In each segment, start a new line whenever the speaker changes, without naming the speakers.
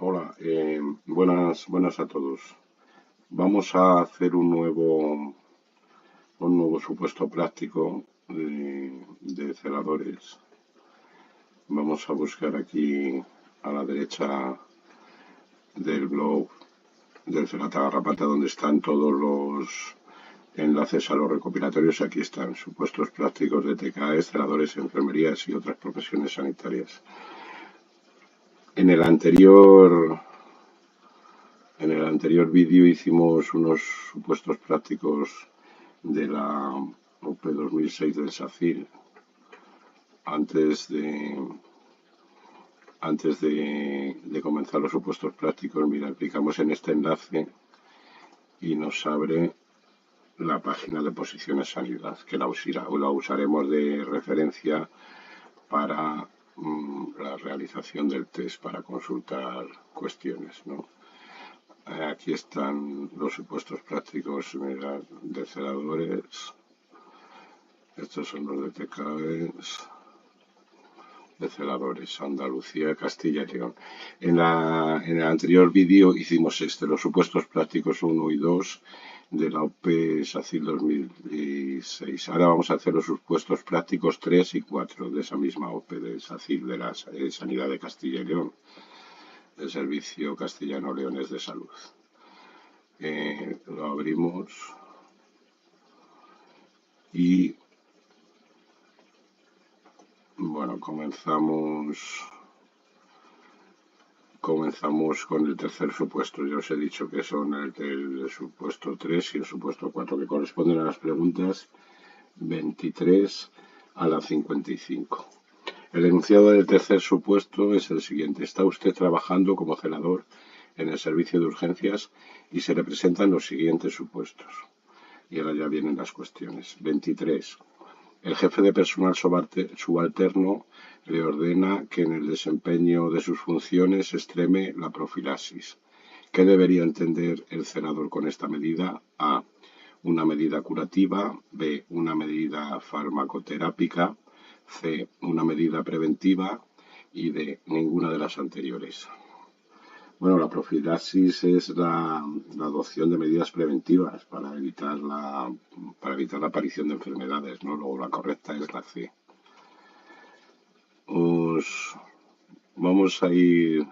Hola, buenas a todos. Vamos a hacer un nuevo supuesto práctico de celadores. Vamos a buscar aquí a la derecha del blog del Celata Garrapata, donde están todos los enlaces a los recopilatorios. Aquí están supuestos prácticos de TKE, celadores, enfermerías y otras profesiones sanitarias. En el anterior En el anterior vídeo hicimos unos supuestos prácticos de la OPE 2006 del SACIL antes de comenzar los supuestos prácticos. Mira, clicamos en este enlace y nos abre la página de Posiciones Sanidad, que la usaremos de referencia para la realización del test, para consultar cuestiones, ¿no? Aquí están los supuestos prácticos de celadores. Estos son los de TKEs, de celadores, Andalucía, Castilla y León. En el anterior vídeo hicimos los supuestos prácticos 1 y 2 de la OPE SACIL 2006. Ahora vamos a hacer los supuestos prácticos 3 y 4 de esa misma OPE de SACIL, de la Sanidad de Castilla y León, del Servicio Castellano-Leonés de Salud. Lo abrimos y bueno, comenzamos con el tercer supuesto. Ya os he dicho que son el supuesto 3 y el supuesto 4, que corresponden a las preguntas 23 a la 55. El enunciado del tercer supuesto es el siguiente: está usted trabajando como celador en el servicio de urgencias y se le presentan los siguientes supuestos. Y ahora ya vienen las cuestiones. 23. El jefe de personal subalterno le ordena que en el desempeño de sus funciones extreme la profilaxis. ¿Qué debería entender el celador con esta medida? A. Una medida curativa. B. Una medida farmacoterápica. C. Una medida preventiva. Y D. Ninguna de las anteriores. Bueno, la profilaxis es la adopción de medidas preventivas para evitar la aparición de enfermedades, ¿no? Luego la correcta es la C. Vamos a ir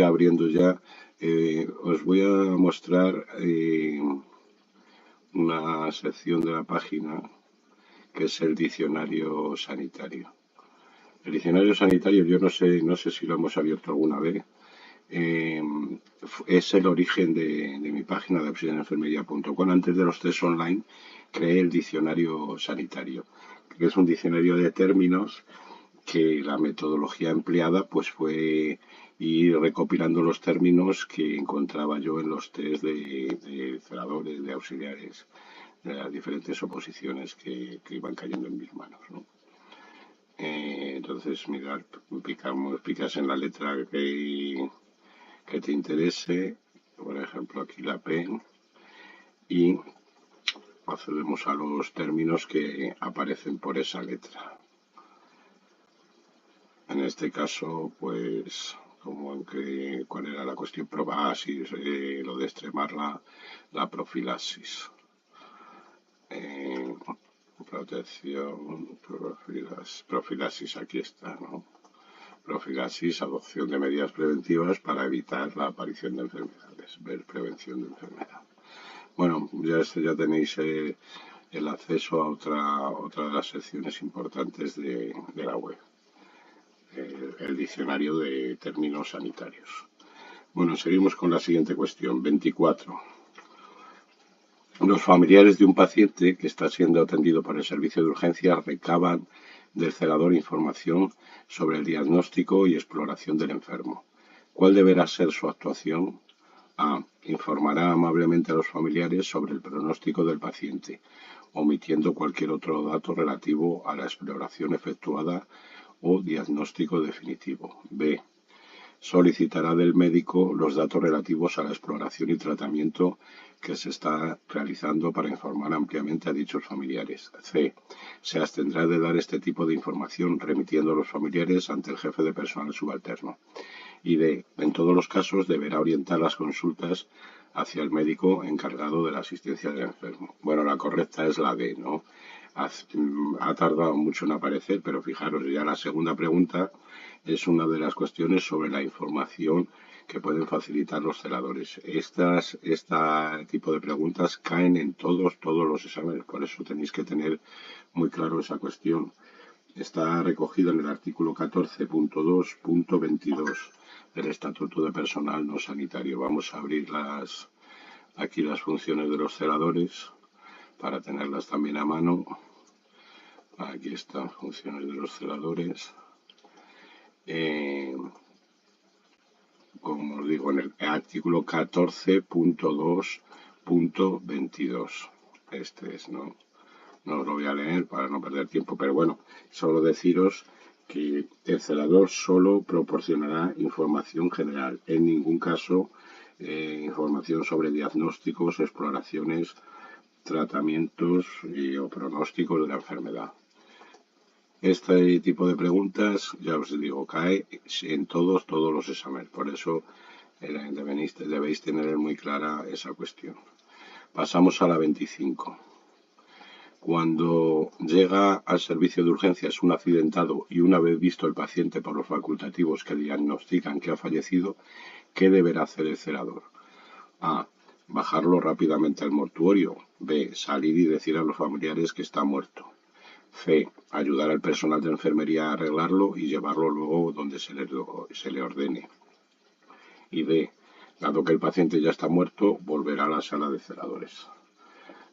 abriendo ya. Os voy a mostrar una sección de la página que es el diccionario sanitario. El diccionario sanitario, yo no sé si lo hemos abierto alguna vez. Es el origen de mi página de auxiliarenfermería.com. Antes de los test online creé el diccionario sanitario, que es un diccionario de términos que la metodología empleada pues fue ir recopilando los términos que encontraba yo en los test de celadores, de auxiliares, de las diferentes oposiciones que iban cayendo en mis manos, ¿no? Entonces, mirad, picas en la letra que te interese, por ejemplo aquí la P, y accedemos a los términos que aparecen por esa letra. En este caso, pues, cuál era la cuestión, profilaxis, lo de extremar la profilaxis. Protección, profilaxis, aquí está, ¿no? Profilaxis, adopción de medidas preventivas para evitar la aparición de enfermedades, ver prevención de enfermedad. Bueno, ya tenéis el acceso a otra de las secciones importantes de la web, el diccionario de términos sanitarios. Bueno, seguimos con la siguiente cuestión, 24. Los familiares de un paciente que está siendo atendido por el servicio de urgencias recaban del celador información sobre el diagnóstico y exploración del enfermo. ¿Cuál deberá ser su actuación? A. Informará amablemente a los familiares sobre el pronóstico del paciente, omitiendo cualquier otro dato relativo a la exploración efectuada o diagnóstico definitivo. B. Solicitará del médico los datos relativos a la exploración y tratamiento que se está realizando para informar ampliamente a dichos familiares. C. Se abstendrá de dar este tipo de información remitiendo a los familiares ante el jefe de personal subalterno. Y D, en todos los casos deberá orientar las consultas hacia el médico encargado de la asistencia del enfermo. Bueno, la correcta es la D, ¿no? Ha tardado mucho en aparecer, pero fijaros, ya la segunda pregunta es una de las cuestiones sobre la información que pueden facilitar los celadores. Este tipo de preguntas caen en todos los exámenes, por eso tenéis que tener muy claro esa cuestión. Está recogido en el artículo 14.2.22 del Estatuto de Personal No Sanitario. Vamos a abrir aquí las funciones de los celadores para tenerlas también a mano. Aquí están funciones de los celadores. Como os digo, en el artículo 14.2.22. Este es, ¿no? No os lo voy a leer para no perder tiempo, pero bueno, solo deciros que el celador solo proporcionará información general, en ningún caso información sobre diagnósticos, exploraciones, tratamientos o pronósticos de la enfermedad. Este tipo de preguntas, ya os digo, cae en todos los exámenes, por eso debéis tener muy clara esa cuestión. Pasamos a la 25. Cuando llega al servicio de urgencias un accidentado y una vez visto el paciente por los facultativos que diagnostican que ha fallecido, ¿qué deberá hacer el celador? A. Bajarlo rápidamente al mortuorio. B. Salir y decir a los familiares que está muerto. C. Ayudar al personal de enfermería a arreglarlo y llevarlo luego donde se le ordene. Y D. Dado que el paciente ya está muerto, volverá a la sala de celadores.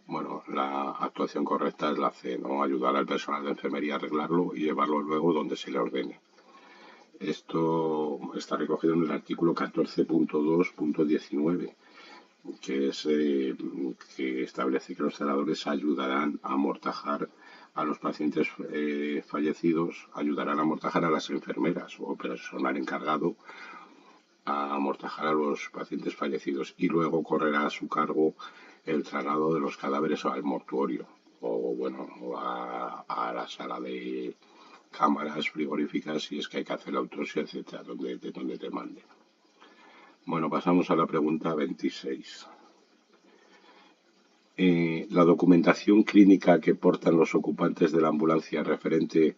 Bueno, la actuación correcta es la C, ¿no? Ayudar al personal de enfermería a arreglarlo y llevarlo luego donde se le ordene. Esto está recogido en el artículo 14.2.19, que establece que los celadores ayudarán a amortajar a los pacientes fallecidos, ayudarán a amortajar a las enfermeras o personal encargado a amortajar a los pacientes fallecidos y luego correrá a su cargo el traslado de los cadáveres al mortuorio o a la sala de cámaras frigoríficas si es que hay que hacer la autopsia, etcétera, donde te manden. Bueno, pasamos a la pregunta 26. La documentación clínica que portan los ocupantes de la ambulancia referente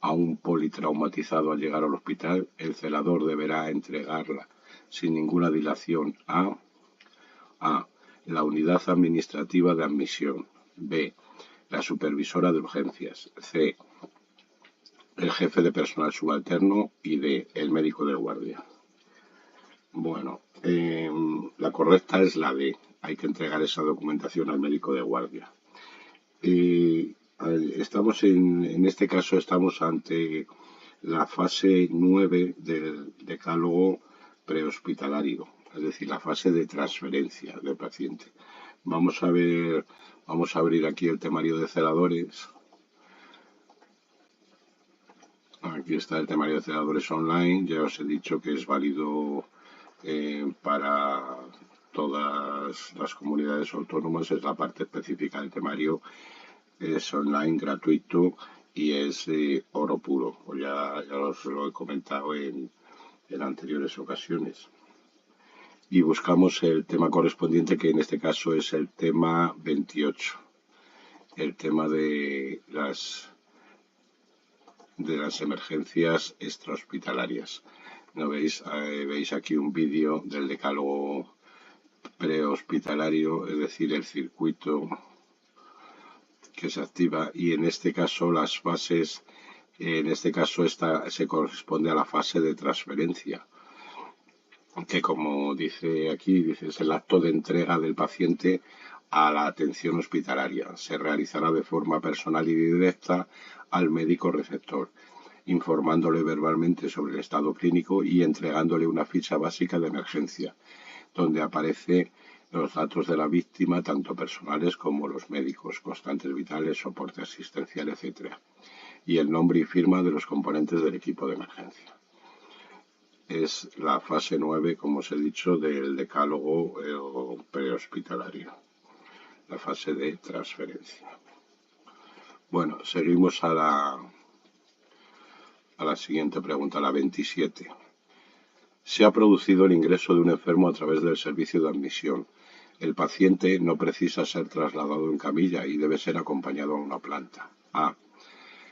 a un politraumatizado al llegar al hospital, el celador deberá entregarla sin ninguna dilación a la unidad administrativa de admisión, B, la supervisora de urgencias, C, el jefe de personal subalterno y D, el médico de guardia. Bueno, la correcta es la D, hay que entregar esa documentación al médico de guardia. En este caso estamos ante la fase 9 del decálogo prehospitalario, es decir, la fase de transferencia del paciente. Vamos a abrir aquí el temario de celadores. Aquí está el temario de celadores online. Ya os he dicho que es válido para todas las comunidades autónomas. Es la parte específica del temario. Es online, gratuito y es oro puro. Ya os lo he comentado en anteriores ocasiones. Y buscamos el tema correspondiente, que en este caso es el tema 28, el tema de las emergencias extrahospitalarias. ¿No veis? Veis aquí un vídeo del decálogo prehospitalario, es decir, el circuito que se activa, y en este caso las fases, esta se corresponde a la fase de transferencia, que como dice aquí, es el acto de entrega del paciente a la atención hospitalaria. Se realizará de forma personal y directa al médico receptor, informándole verbalmente sobre el estado clínico y entregándole una ficha básica de emergencia, donde aparece los datos de la víctima, tanto personales como los médicos, constantes vitales, soporte asistencial, etc. Y el nombre y firma de los componentes del equipo de emergencia. Es la fase 9, como os he dicho, del decálogo prehospitalario, la fase de transferencia. Bueno, seguimos a la siguiente pregunta, la 27. Se ha producido el ingreso de un enfermo a través del servicio de admisión. El paciente no precisa ser trasladado en camilla y debe ser acompañado a una planta. A.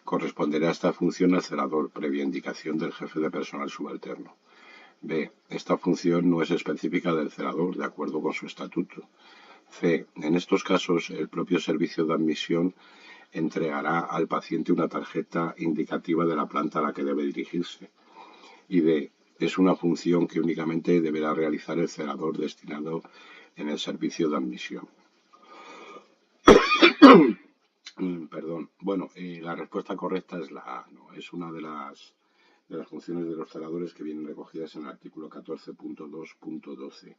Corresponderá a esta función al celador, previa indicación del jefe de personal subalterno. B. Esta función no es específica del celador, de acuerdo con su estatuto. C. En estos casos, el propio servicio de admisión entregará al paciente una tarjeta indicativa de la planta a la que debe dirigirse. Y D. Es una función que únicamente deberá realizar el celador destinado en el servicio de admisión. Perdón. Bueno, la respuesta correcta es la A, ¿no? Es una de las funciones de los celadores que vienen recogidas en el artículo 14.2.12.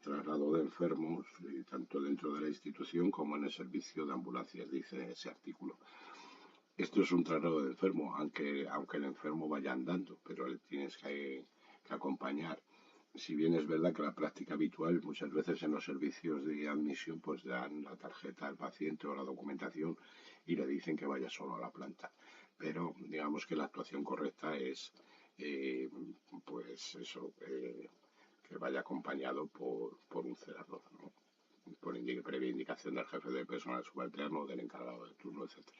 Traslado de enfermos, tanto dentro de la institución como en el servicio de ambulancias, dice ese artículo. Esto es un traslado de enfermo, aunque el enfermo vaya andando, pero le tienes que acompañar. Si bien es verdad que la práctica habitual, muchas veces en los servicios de admisión, pues dan la tarjeta al paciente o la documentación y le dicen que vaya solo a la planta. Pero digamos que la actuación correcta es, pues eso, que vaya acompañado por un celador, ¿no? Por previa indicación del jefe de personal subalterno, del encargado de turno, etcétera.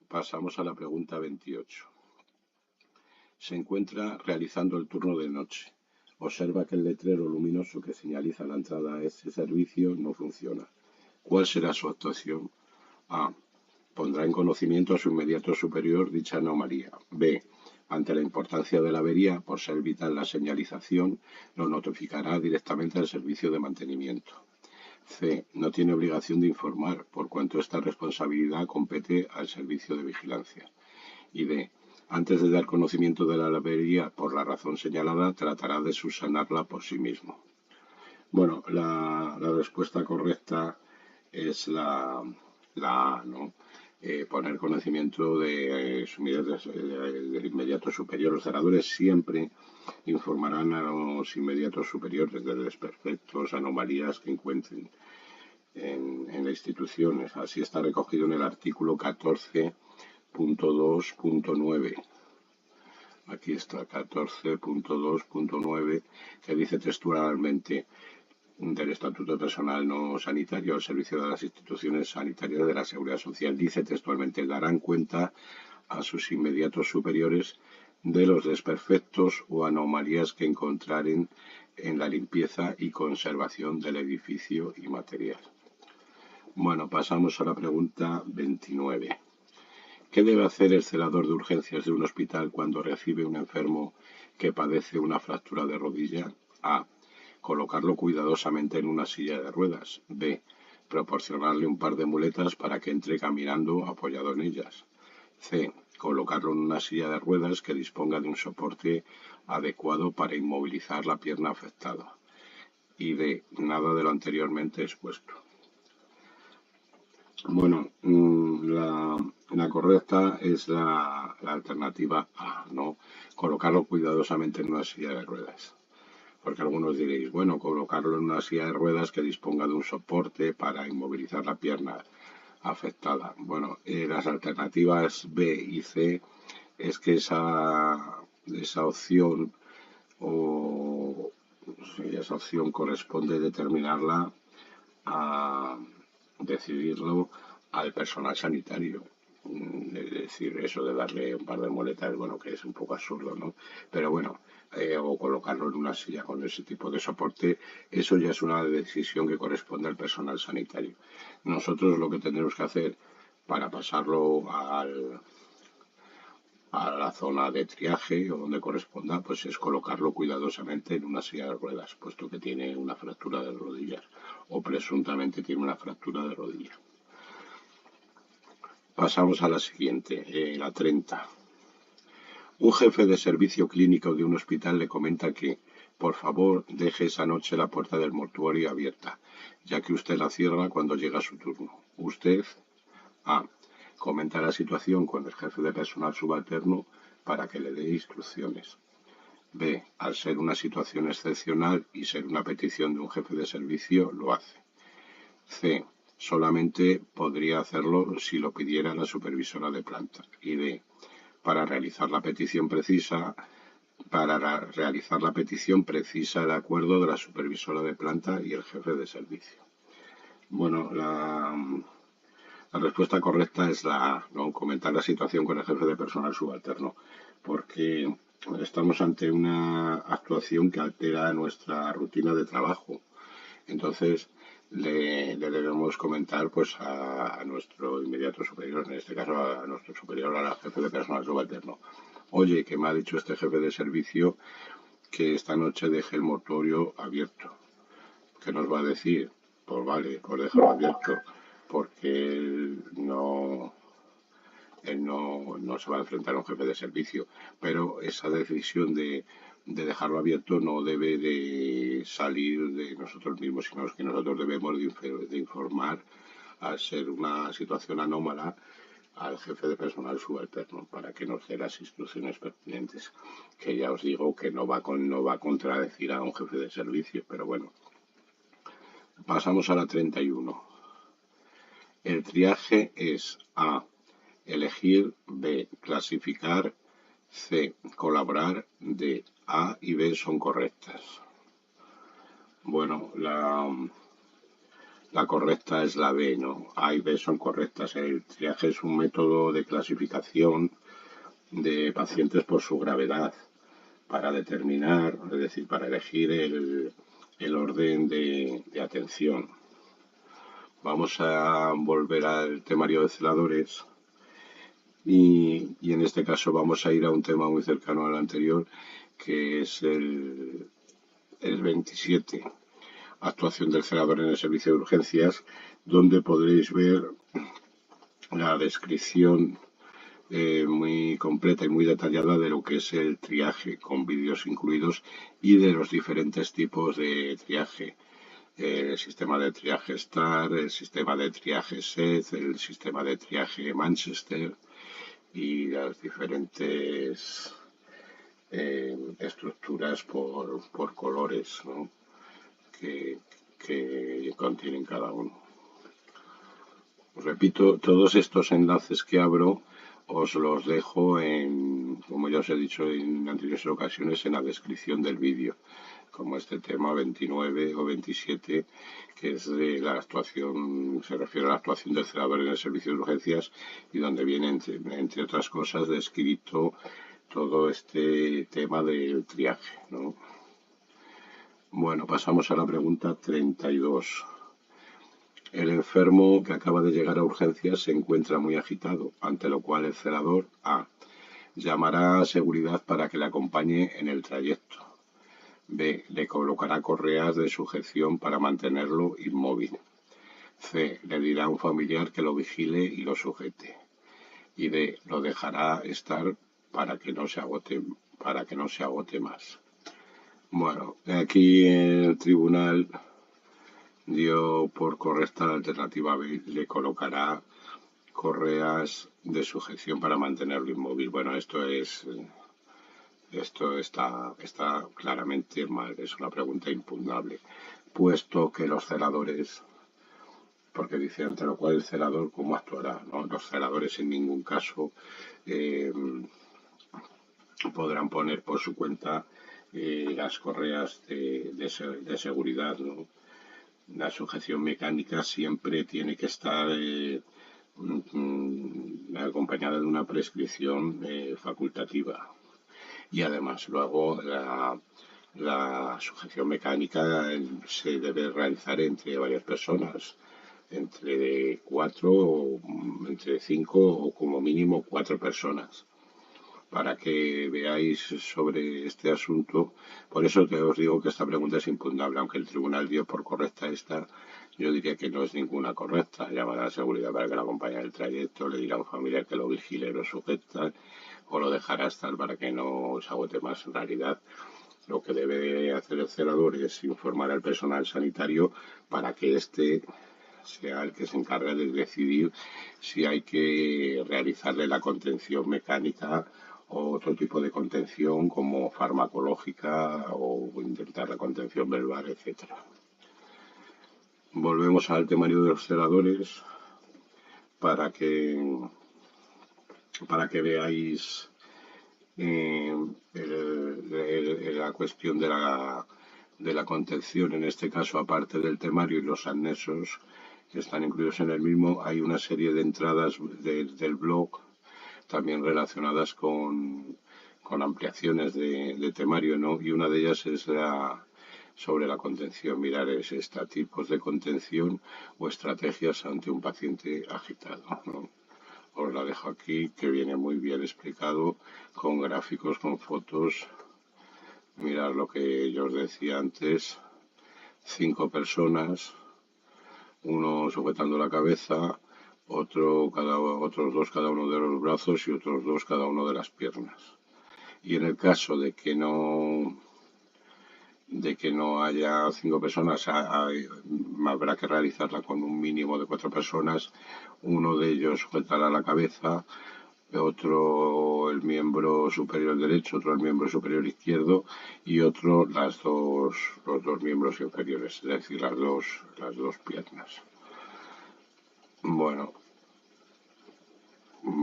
Pasamos a la pregunta 28. Se encuentra realizando el turno de noche. Observa que el letrero luminoso que señaliza la entrada a ese servicio no funciona. ¿Cuál será su actuación? A. Pondrá en conocimiento a su inmediato superior dicha anomalía. B. Ante la importancia de la avería, por ser vital la señalización, lo notificará directamente al servicio de mantenimiento. C. No tiene obligación de informar, por cuanto esta responsabilidad compete al servicio de vigilancia. Y D. Antes de dar conocimiento de la avería por la razón señalada, tratará de subsanarla por sí mismo. Bueno, la respuesta correcta es la A, ¿no? Poner conocimiento de del inmediato superior. Los celadores siempre informarán a los inmediatos superiores de desperfectos, anomalías que encuentren en la institución. Así está recogido en el artículo 14.2.9. Aquí está 14.2.9, que dice textualmente: del Estatuto Personal No Sanitario al servicio de las instituciones sanitarias de la Seguridad Social. Dice textualmente: darán cuenta a sus inmediatos superiores de los desperfectos o anomalías que encontraren en la limpieza y conservación del edificio y material. Bueno, pasamos a la pregunta 29. ¿Qué debe hacer el celador de urgencias de un hospital cuando recibe un enfermo que padece una fractura de rodilla? A. Colocarlo cuidadosamente en una silla de ruedas. B. Proporcionarle un par de muletas para que entre caminando apoyado en ellas. C. Colocarlo en una silla de ruedas que disponga de un soporte adecuado para inmovilizar la pierna afectada. Y D. Nada de lo anteriormente expuesto. Bueno, la correcta es la alternativa A, ¿no? Colocarlo cuidadosamente en una silla de ruedas. Porque algunos diréis, bueno, colocarlo en una silla de ruedas que disponga de un soporte para inmovilizar la pierna afectada. Bueno, las alternativas B y C es que esa opción esa opción corresponde determinarla a decidirlo al personal sanitario. Es decir, eso de darle un par de muletas, bueno, que es un poco absurdo, ¿no? Pero bueno, o colocarlo en una silla con ese tipo de soporte, eso ya es una decisión que corresponde al personal sanitario. Nosotros lo que tenemos que hacer para pasarlo a la zona de triaje o donde corresponda, pues es colocarlo cuidadosamente en una silla de ruedas, puesto que tiene una fractura de rodillas o presuntamente tiene una fractura de rodilla. Pasamos a la siguiente, la 30. Un jefe de servicio clínico de un hospital le comenta que, por favor, deje esa noche la puerta del mortuorio abierta, ya que usted la cierra cuando llega su turno. Usted, A. Comenta la situación con el jefe de personal subalterno para que le dé instrucciones. B. Al ser una situación excepcional y ser una petición de un jefe de servicio, lo hace. C. Solamente podría hacerlo si lo pidiera la supervisora de planta. Y D. Para realizar la petición precisa, Para realizar la petición precisa el acuerdo de la supervisora de planta y el jefe de servicio. Bueno, la respuesta correcta es la A, ¿no? Comentar la situación con el jefe de personal subalterno, porque estamos ante una actuación que altera nuestra rutina de trabajo. Entonces, le debemos comentar pues a nuestro inmediato superior, en este caso a nuestro superior, al jefe de personal subalterno. Oye, que me ha dicho este jefe de servicio que esta noche deje el mortorio abierto. ¿Qué nos va a decir? Pues vale, pues déjalo abierto, porque él no se va a enfrentar a un jefe de servicio, pero esa decisión de dejarlo abierto no debe de salir de nosotros mismos, sino que nosotros debemos de informar, al ser una situación anómala, al jefe de personal subalterno para que nos dé las instrucciones pertinentes, que ya os digo que no va a contradecir a un jefe de servicio, pero bueno. Pasamos a la 31. El triaje es A, elegir; B, clasificar; C, colaborar; D, A y B son correctas. Bueno, la correcta es la B, ¿no? A y B son correctas. El triaje es un método de clasificación de pacientes por su gravedad para determinar, es decir, para elegir el orden de atención. Vamos a volver al temario de celadores y en este caso vamos a ir a un tema muy cercano al anterior, que es el 27. Actuación del celador en el servicio de urgencias, donde podréis ver la descripción muy completa y muy detallada de lo que es el triaje, con vídeos incluidos, y de los diferentes tipos de triaje. El sistema de triaje STAR, el sistema de triaje SED, el sistema de triaje Manchester y las diferentes estructuras por colores, ¿no? que contienen cada uno. Repito, todos estos enlaces que abro os los dejo como ya os he dicho en anteriores ocasiones, en la descripción del vídeo, como este tema 29 o 27, que es de la actuación, se refiere a la actuación del celador en el servicio de urgencias, y donde viene, entre otras cosas, descrito todo este tema del triaje, ¿no? Bueno, pasamos a la pregunta 32. El enfermo que acaba de llegar a urgencias se encuentra muy agitado, ante lo cual el celador A, llamará a seguridad para que le acompañe en el trayecto; B, le colocará correas de sujeción para mantenerlo inmóvil; C, le dirá a un familiar que lo vigile y lo sujete; y D, lo dejará estar para que no se agote más. Bueno, aquí el tribunal dio por correcta la alternativa B, le colocará correas de sujeción para mantenerlo inmóvil. Bueno, esto está claramente mal, es una pregunta impugnable, puesto que los celadores, porque dice ante lo cual el celador cómo actuará, ¿no? Los celadores en ningún caso podrán poner por su cuenta las correas de seguridad, ¿no? La sujeción mecánica siempre tiene que estar acompañada de una prescripción facultativa. Y además luego la sujeción mecánica se debe realizar entre varias personas, entre 4, entre 5 o como mínimo 4 personas, para que veáis sobre este asunto. Por eso te os digo que esta pregunta es impugnable, aunque el tribunal dio por correcta esta, yo diría que no es ninguna correcta. Llamará a la seguridad para que lo acompañe en el trayecto, le dirá a un familiar que lo vigile y lo sujeta, o lo dejará estar para que no se agote más. En realidad, lo que debe hacer el celador es informar al personal sanitario para que éste sea el que se encargue de decidir si hay que realizarle la contención mecánica o otro tipo de contención como farmacológica o intentar la contención verbal, etcétera. Volvemos al temario de los celadores para que veáis la cuestión de la contención, en este caso, aparte del temario y los anexos que están incluidos en el mismo, hay una serie de entradas del blog también relacionadas con ampliaciones de temario, ¿no? Y una de ellas es sobre la contención. Mirar tipos de contención o estrategias ante un paciente agitado, ¿no? Os la dejo aquí, que viene muy bien explicado, con gráficos, con fotos. Mirad lo que yo os decía antes, 5 personas, uno sujetando la cabeza, otros dos cada uno de los brazos y otros dos cada uno de las piernas. Y en el caso de que no haya 5 personas, habrá que realizarla con un mínimo de 4 personas. Uno de ellos sujetará la cabeza, otro el miembro superior derecho, otro el miembro superior izquierdo y otro los dos miembros inferiores, es decir, las dos piernas. Bueno,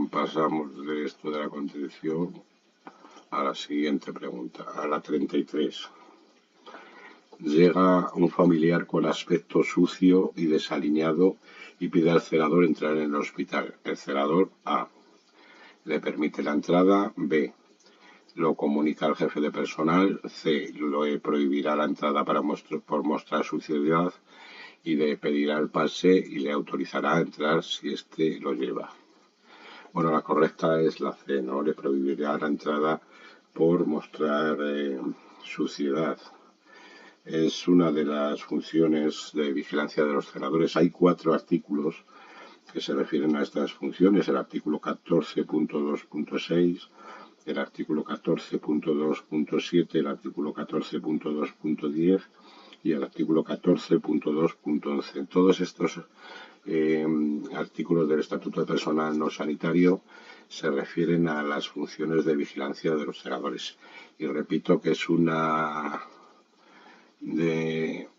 pasamos de esto de la contención a la siguiente pregunta, a la 33. Llega un familiar con aspecto sucio y desaliñado y pide al celador entrar en el hospital. El celador A. Le permite la entrada. B. Lo comunica al jefe de personal. C. Le prohibirá la entrada por mostrar suciedad. Y D. Pedirá el pase y le autorizará a entrar si éste lo lleva. Bueno, la correcta es la C, ¿no? Le prohibirá la entrada por mostrar suciedad. Es una de las funciones de vigilancia de los celadores. Hay 4 artículos que se refieren a estas funciones. El artículo 14.2.6, el artículo 14.2.7, el artículo 14.2.10 y el artículo 14.2.11. Todos estos artículos del Estatuto de Personal No Sanitario se refieren a las funciones de vigilancia de los celadores. Y repito que es una de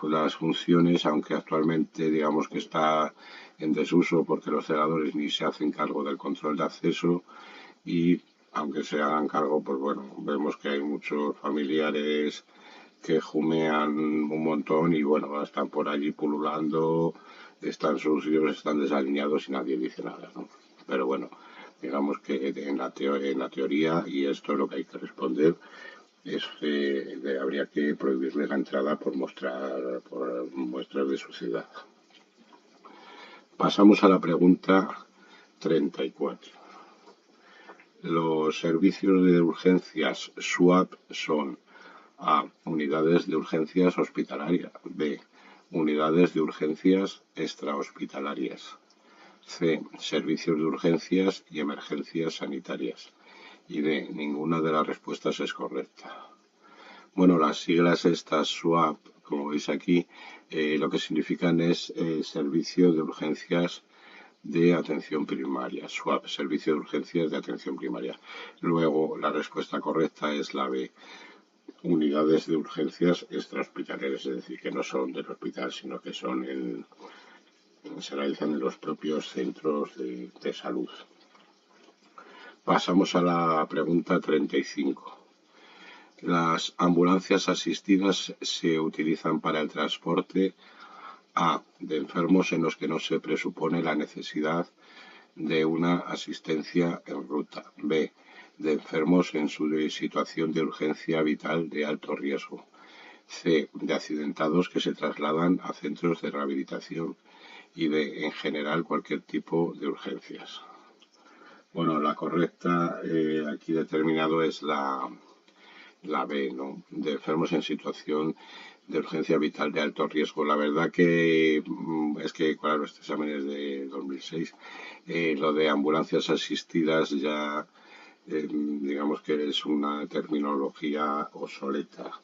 las funciones, aunque actualmente digamos que está en desuso porque los celadores ni se hacen cargo del control de acceso y aunque se hagan cargo, pues bueno, vemos que hay muchos familiares que jumean un montón y bueno, están por allí pululando, están sucios, están desalineados y nadie dice nada, ¿no? Pero bueno, digamos que en la teoría, y esto es lo que hay que responder, habría que prohibirle la entrada por muestras de suciedad. Pasamos a la pregunta 34. Los servicios de urgencias SUAP son A. Unidades de urgencias hospitalarias. B. Unidades de urgencias extrahospitalarias. C. Servicios de urgencias y emergencias sanitarias. Y D. Ninguna de las respuestas es correcta. Bueno, las siglas estas SUAP, como veis aquí, lo que significan es Servicio de Urgencias de Atención Primaria. SUAP, Servicio de Urgencias de Atención Primaria. Luego, la respuesta correcta es la B. Unidades de urgencias extrahospitalarias, es decir, que no son del hospital, sino que se realizan en los propios centros de salud. Pasamos a la pregunta 35. Las ambulancias asistidas se utilizan para el transporte A. de enfermos en los que no se presupone la necesidad de una asistencia en ruta. B. de enfermos en su situación de urgencia vital de alto riesgo. C. de accidentados que se trasladan a centros de rehabilitación. Y D. en general cualquier tipo de urgencias. Bueno, la correcta aquí determinado es la B, ¿no? De enfermos en situación de urgencia vital de alto riesgo. La verdad que es que, claro, este examen es de 2006. Lo de ambulancias asistidas ya, digamos que es una terminología obsoleta.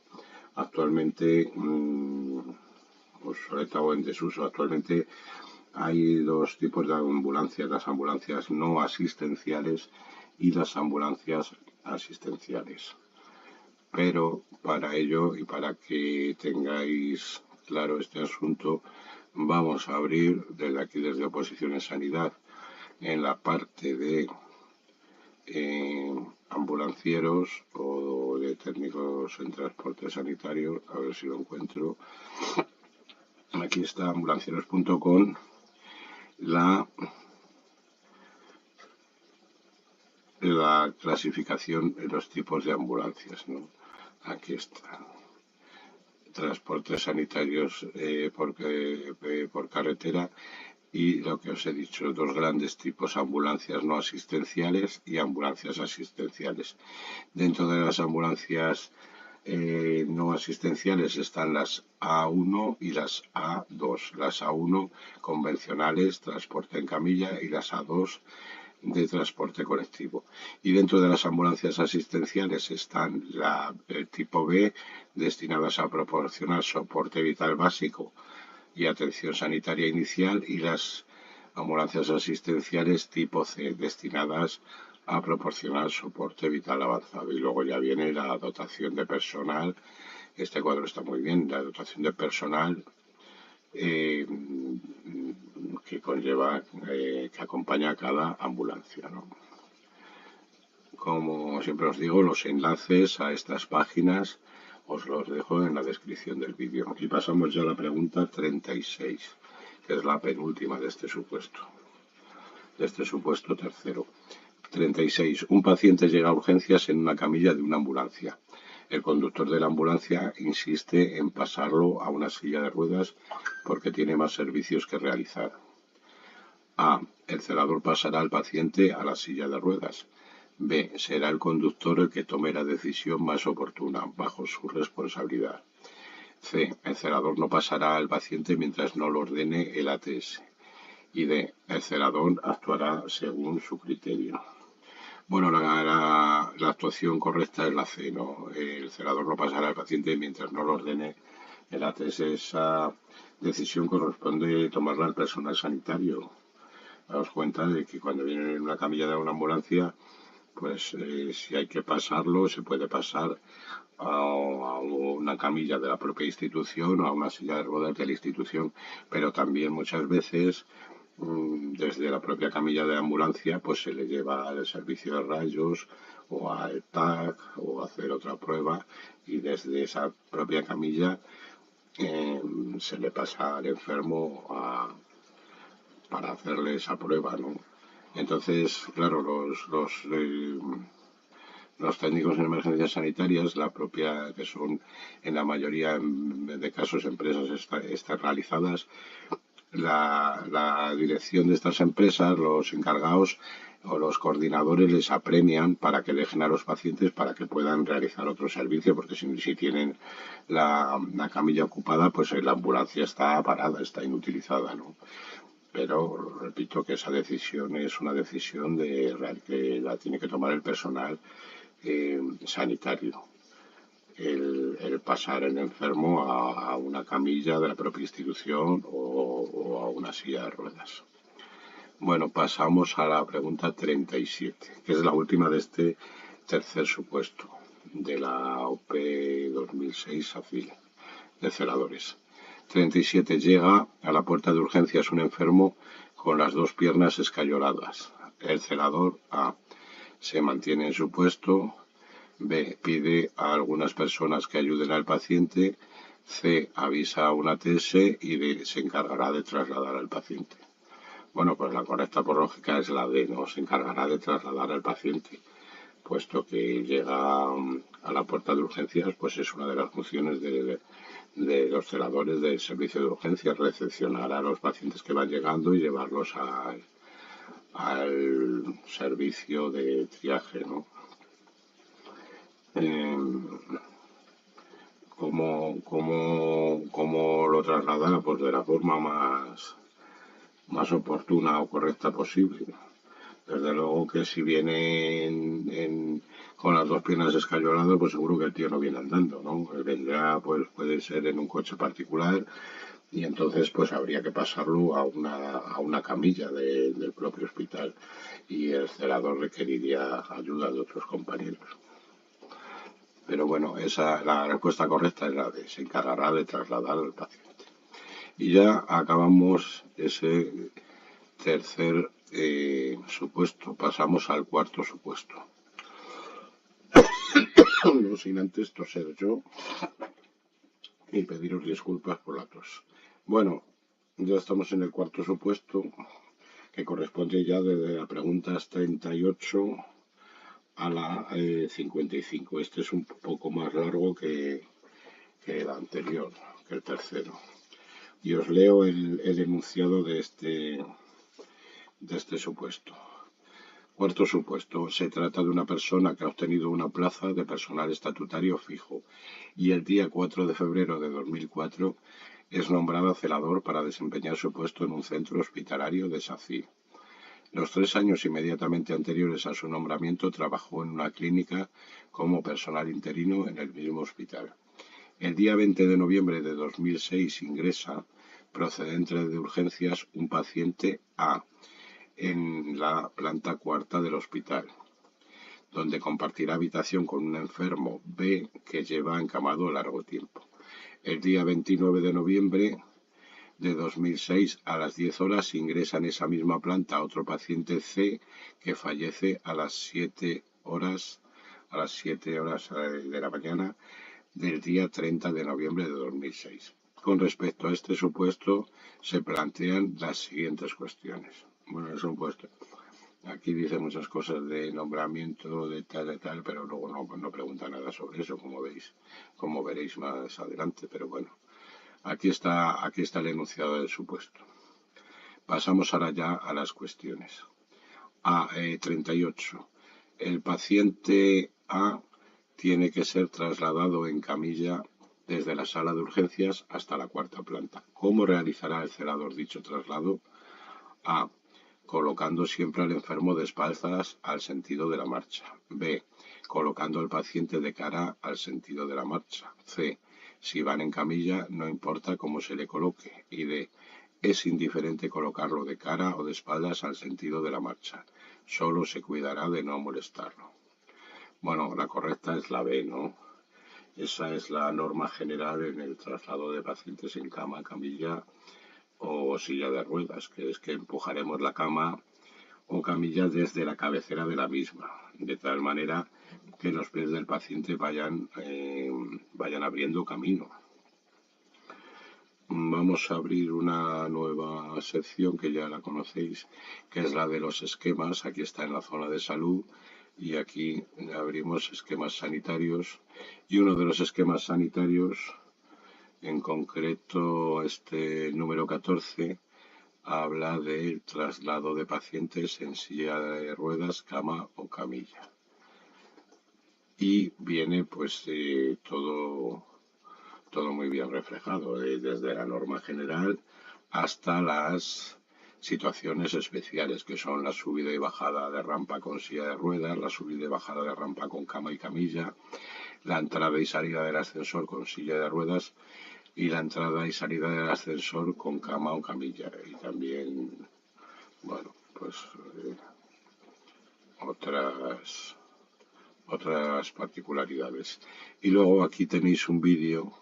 Actualmente, obsoleta o en desuso. Actualmente hay 2 tipos de ambulancias, las ambulancias no asistenciales y las ambulancias asistenciales. Pero para ello y para que tengáis claro este asunto, vamos a abrir desde aquí, desde Oposición en Sanidad, en la parte de ambulancieros o de técnicos en transporte sanitario, a ver si lo encuentro. Aquí está ambulancieros.com, la clasificación de los tipos de ambulancias, ¿no? Aquí está. Transportes sanitarios por carretera y lo que os he dicho, dos grandes tipos, ambulancias no asistenciales y ambulancias asistenciales. Dentro de las ambulancias no asistenciales están las A1 y las A2. Las A1 convencionales, transporte en camilla, y las A2 de transporte colectivo. Y dentro de las ambulancias asistenciales están el tipo B, destinadas a proporcionar soporte vital básico y atención sanitaria inicial, y las ambulancias asistenciales tipo C, destinadas a proporcionar soporte vital avanzado. Y luego ya viene la dotación de personal. Este cuadro está muy bien, la dotación de personal que conlleva, que acompaña a cada ambulancia, ¿no? Como siempre os digo, los enlaces a estas páginas os los dejo en la descripción del vídeo. Y pasamos ya a la pregunta 36, que es la penúltima de este supuesto tercero. 36. Un paciente llega a urgencias en una camilla de una ambulancia. El conductor de la ambulancia insiste en pasarlo a una silla de ruedas porque tiene más servicios que realizar. A. El celador pasará al paciente a la silla de ruedas. B. Será el conductor el que tome la decisión más oportuna, bajo su responsabilidad. C. El celador no pasará al paciente mientras no lo ordene el ATS. Y D. El celador actuará según su criterio. Bueno, la actuación correcta es la C, ¿no? El celador no pasará al paciente mientras no lo ordene el ATS. Esa decisión corresponde tomarla al personal sanitario. Daos cuenta de que cuando viene en una camilla de una ambulancia, pues si hay que pasarlo, se puede pasar a una camilla de la propia institución o a una silla de ruedas de la institución, pero también muchas veces desde la propia camilla de ambulancia pues se le lleva al servicio de rayos o al TAC o a hacer otra prueba, y desde esa propia camilla se le pasa al enfermo para hacerle esa prueba, ¿no? Entonces, claro, los técnicos en emergencias sanitarias, que son en la mayoría de casos empresas externalizadas, la dirección de estas empresas, los encargados o los coordinadores les apremian para que dejen a los pacientes para que puedan realizar otro servicio, porque si tienen la camilla ocupada, pues la ambulancia está parada, está inutilizada, ¿no? Pero repito que esa decisión es una decisión que la tiene que tomar el personal sanitario. El pasar el enfermo a una camilla de la propia institución o a una silla de ruedas. Bueno, pasamos a la pregunta 37, que es la última de este tercer supuesto de la OP 2006 AFIL de celadores. 37. Llega a la puerta de urgencias un enfermo con las dos piernas escayoladas. El celador A. se mantiene en su puesto. B. Pide a algunas personas que ayuden al paciente. C. Avisa a un ATS. Y D. Se encargará de trasladar al paciente. Bueno, pues la correcta por lógica es la D, ¿no? Se encargará de trasladar al paciente, puesto que llega a la puerta de urgencias, pues es una de las funciones de los celadores del servicio de urgencias, recepcionar a los pacientes que van llegando y llevarlos al servicio de triaje, ¿no? ¿Cómo lo trasladará? Pues de la forma más oportuna o correcta posible. Desde luego que si viene con las dos piernas escayoladas, pues seguro que el tío no viene andando, ¿no? Vendrá, pues puede ser en un coche particular, y entonces pues habría que pasarlo a una camilla del propio hospital, y el celador requeriría ayuda de otros compañeros. Pero bueno, la respuesta correcta es la de se encargará de trasladar al paciente. Y ya acabamos ese tercer supuesto. Pasamos al cuarto supuesto. no sin antes toser yo y pediros disculpas por la tos. Bueno, ya estamos en el cuarto supuesto, que corresponde ya desde la pregunta 38 a la 55. Este es un poco más largo que el anterior, que el tercero. Y os leo el enunciado de este supuesto. Cuarto supuesto. Se trata de una persona que ha obtenido una plaza de personal estatutario fijo y el día 4 de febrero de 2004 es nombrada celador para desempeñar su puesto en un centro hospitalario de Sací. Los 3 años inmediatamente anteriores a su nombramiento trabajó en una clínica como personal interino en el mismo hospital. El día 20 de noviembre de 2006 ingresa, procedente de urgencias, un paciente A en la planta cuarta del hospital, donde compartirá habitación con un enfermo B que lleva encamado largo tiempo. El día 29 de noviembre de 2006 a las 10 horas ingresa en esa misma planta otro paciente C que fallece a las 7 horas de la mañana del día 30 de noviembre de 2006. Con respecto a este supuesto, se plantean las siguientes cuestiones. Bueno, el supuesto. Aquí dice muchas cosas de nombramiento, de tal, pero luego no pregunta nada sobre eso, como veréis más adelante. Pero bueno, aquí está el enunciado del supuesto. Pasamos ahora ya a las cuestiones. 38. El paciente A tiene que ser trasladado en camilla desde la sala de urgencias hasta la cuarta planta. ¿Cómo realizará el celador dicho traslado? A. Colocando siempre al enfermo de espaldas al sentido de la marcha. B. Colocando al paciente de cara al sentido de la marcha. C. Si van en camilla, no importa cómo se le coloque. Y D. Es indiferente colocarlo de cara o de espaldas al sentido de la marcha. Solo se cuidará de no molestarlo. Bueno, la correcta es la B, ¿no? Esa es la norma general en el traslado de pacientes en cama, camilla o silla de ruedas, que es que empujaremos la cama o camilla desde la cabecera de la misma, de tal manera que los pies del paciente vayan abriendo camino. Vamos a abrir una nueva sección que ya la conocéis, que es la de los esquemas. Aquí está en la zona de salud y aquí abrimos esquemas sanitarios. Y uno de los esquemas sanitarios, en concreto este número 14, habla del traslado de pacientes en silla de ruedas, cama o camilla. Y viene pues todo muy bien reflejado, desde la norma general hasta las situaciones especiales, que son la subida y bajada de rampa con silla de ruedas, la subida y bajada de rampa con cama y camilla, la entrada y salida del ascensor con silla de ruedas y la entrada y salida del ascensor con cama o camilla. Y también, bueno, pues otras particularidades. Y luego aquí tenéis un vídeo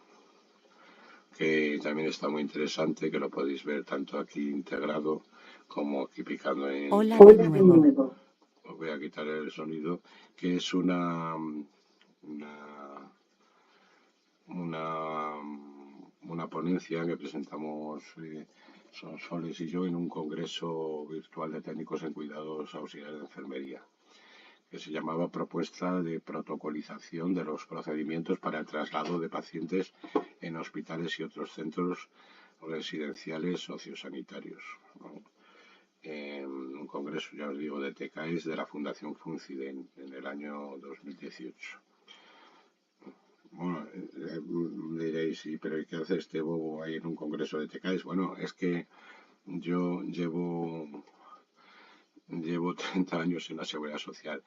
que también está muy interesante, que lo podéis ver tanto aquí integrado como aquí picando en...
Hola de nuevo.
Os voy a quitar el sonido, que es una, una ponencia que presentamos Sonsoles y yo en un congreso virtual de técnicos en cuidados auxiliares de enfermería, que se llamaba Propuesta de protocolización de los procedimientos para el traslado de pacientes en hospitales y otros centros residenciales sociosanitarios, ¿no? Un congreso, ya os digo, de TECAIS de la Fundación FUNCIDEN en el año 2018. Bueno, diréis, sí, pero ¿y qué hace este bobo ahí en un congreso de TECAIS? Bueno, es que yo llevo 30 años en la Seguridad Social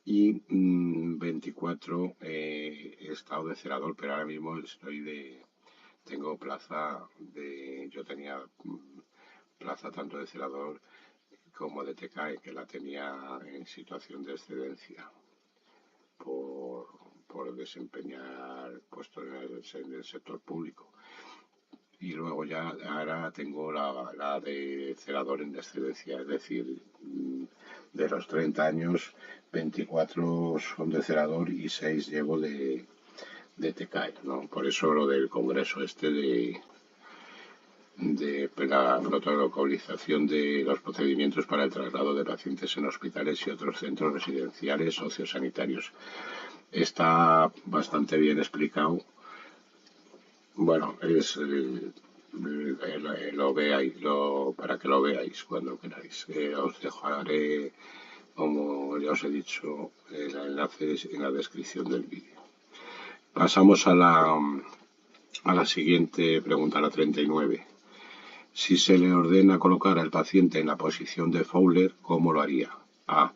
y 24 he estado de celador, pero ahora mismo tengo yo tenía plaza tanto de celador como de TECAE, que la tenía en situación de excedencia por desempeñar puestos en el sector público. Y luego ya ahora tengo la de cerador en excedencia, es decir, de los 30 años, 24 son de cerador y 6 llevo de TCAE, ¿no? Por eso lo del congreso este de la protocolización de los procedimientos para el traslado de pacientes en hospitales y otros centros residenciales sociosanitarios. Está bastante bien explicado. Bueno, lo veáis, para que lo veáis cuando queráis. Os dejaré, como ya os he dicho, el enlace en la descripción del vídeo. Pasamos a la siguiente pregunta, la 39. Si se le ordena colocar al paciente en la posición de Fowler, ¿cómo lo haría? A.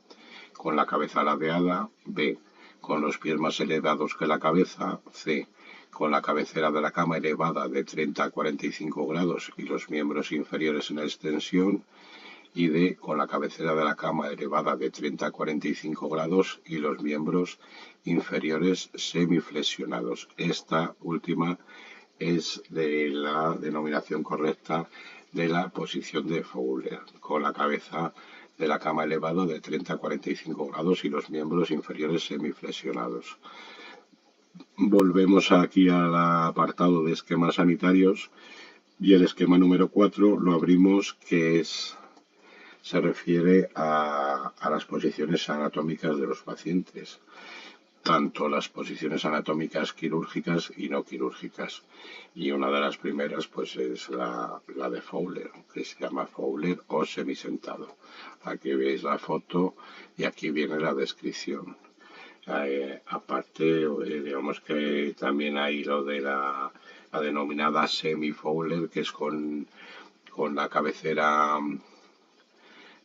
Con la cabeza ladeada. B. Con los pies más elevados que la cabeza. C. Con la cabecera de la cama elevada de 30 a 45 grados y los miembros inferiores en extensión. Y D. Con la cabecera de la cama elevada de 30 a 45 grados y los miembros inferiores semiflexionados. Esta última es de la denominación correcta de la posición de Fowler, con la cabeza de la cama elevado de 30 a 45 grados y los miembros inferiores semiflexionados. Volvemos aquí al apartado de esquemas sanitarios y el esquema número 4 lo abrimos, que se refiere a las posiciones anatómicas de los pacientes, tanto las posiciones anatómicas quirúrgicas y no quirúrgicas. Y una de las primeras pues es la de Fowler, que se llama Fowler o semisentado. Aquí veis la foto y aquí viene la descripción. Aparte, digamos que también hay lo de la denominada semi-Fowler, que es con la cabecera,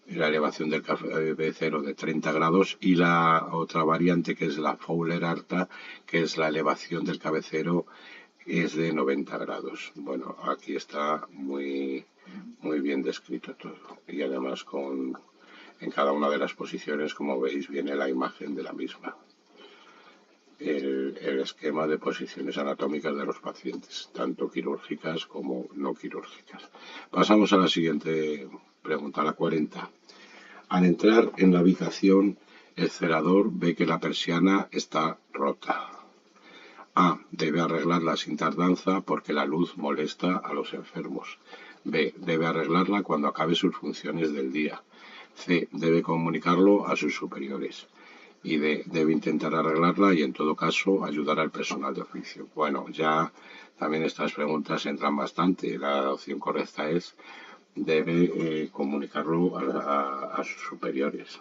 la elevación del cabecero de 30 grados, y la otra variante que es la Fowler alta, que es la elevación del cabecero es de 90 grados. Bueno, aquí está muy bien descrito todo, y además en cada una de las posiciones, como veis, viene la imagen de la misma. El esquema de posiciones anatómicas de los pacientes, tanto quirúrgicas como no quirúrgicas. Pasamos a la siguiente pregunta, la 40. Al entrar en la habitación, el celador ve que la persiana está rota. A. Debe arreglarla sin tardanza porque la luz molesta a los enfermos. B. Debe arreglarla cuando acabe sus funciones del día. C. Debe comunicarlo a sus superiores. Y D. Debe intentar arreglarla y en todo caso ayudar al personal de oficio. Bueno, ya también estas preguntas entran bastante. La opción correcta es debe comunicarlo a sus superiores.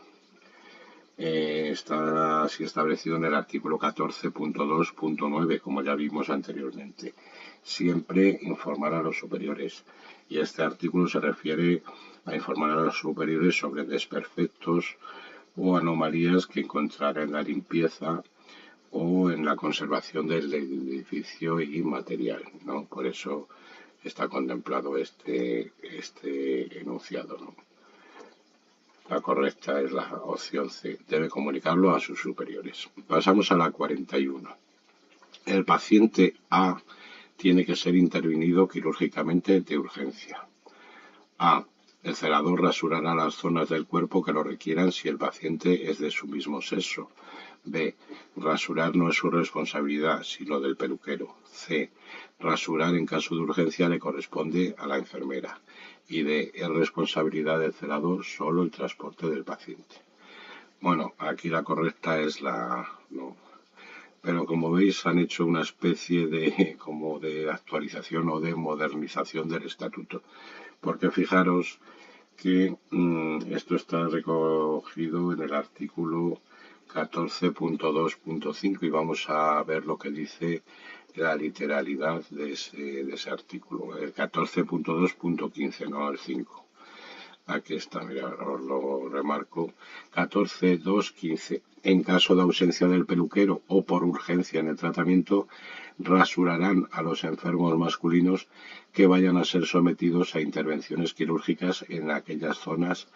Está así establecido en el artículo 14.2.9, como ya vimos anteriormente. Siempre informar a los superiores. Y este artículo se refiere a informar a los superiores sobre desperfectos o anomalías que encontrará en la limpieza o en la conservación del edificio y material, ¿no? Por eso está contemplado este enunciado, ¿no? La correcta es la opción C. Debe comunicarlo a sus superiores. Pasamos a la 41. El paciente A tiene que ser intervenido quirúrgicamente de urgencia. A. El celador rasurará las zonas del cuerpo que lo requieran si el paciente es de su mismo sexo. B. Rasurar no es su responsabilidad, sino del peluquero. C. Rasurar en caso de urgencia le corresponde a la enfermera. Y D. Es responsabilidad del celador solo el transporte del paciente. Bueno, aquí la correcta es la no. Pero como veis han hecho una especie de como de actualización o de modernización del estatuto. Porque fijaros que esto está recogido en el artículo 14.2.5 y vamos a ver lo que dice la literalidad de ese artículo, el 14.2.15, no el 5. Aquí está, mira, os lo remarco. 14.2.15. En caso de ausencia del peluquero o por urgencia en el tratamiento, rasurarán a los enfermos masculinos que vayan a ser sometidos a intervenciones quirúrgicas en aquellas zonas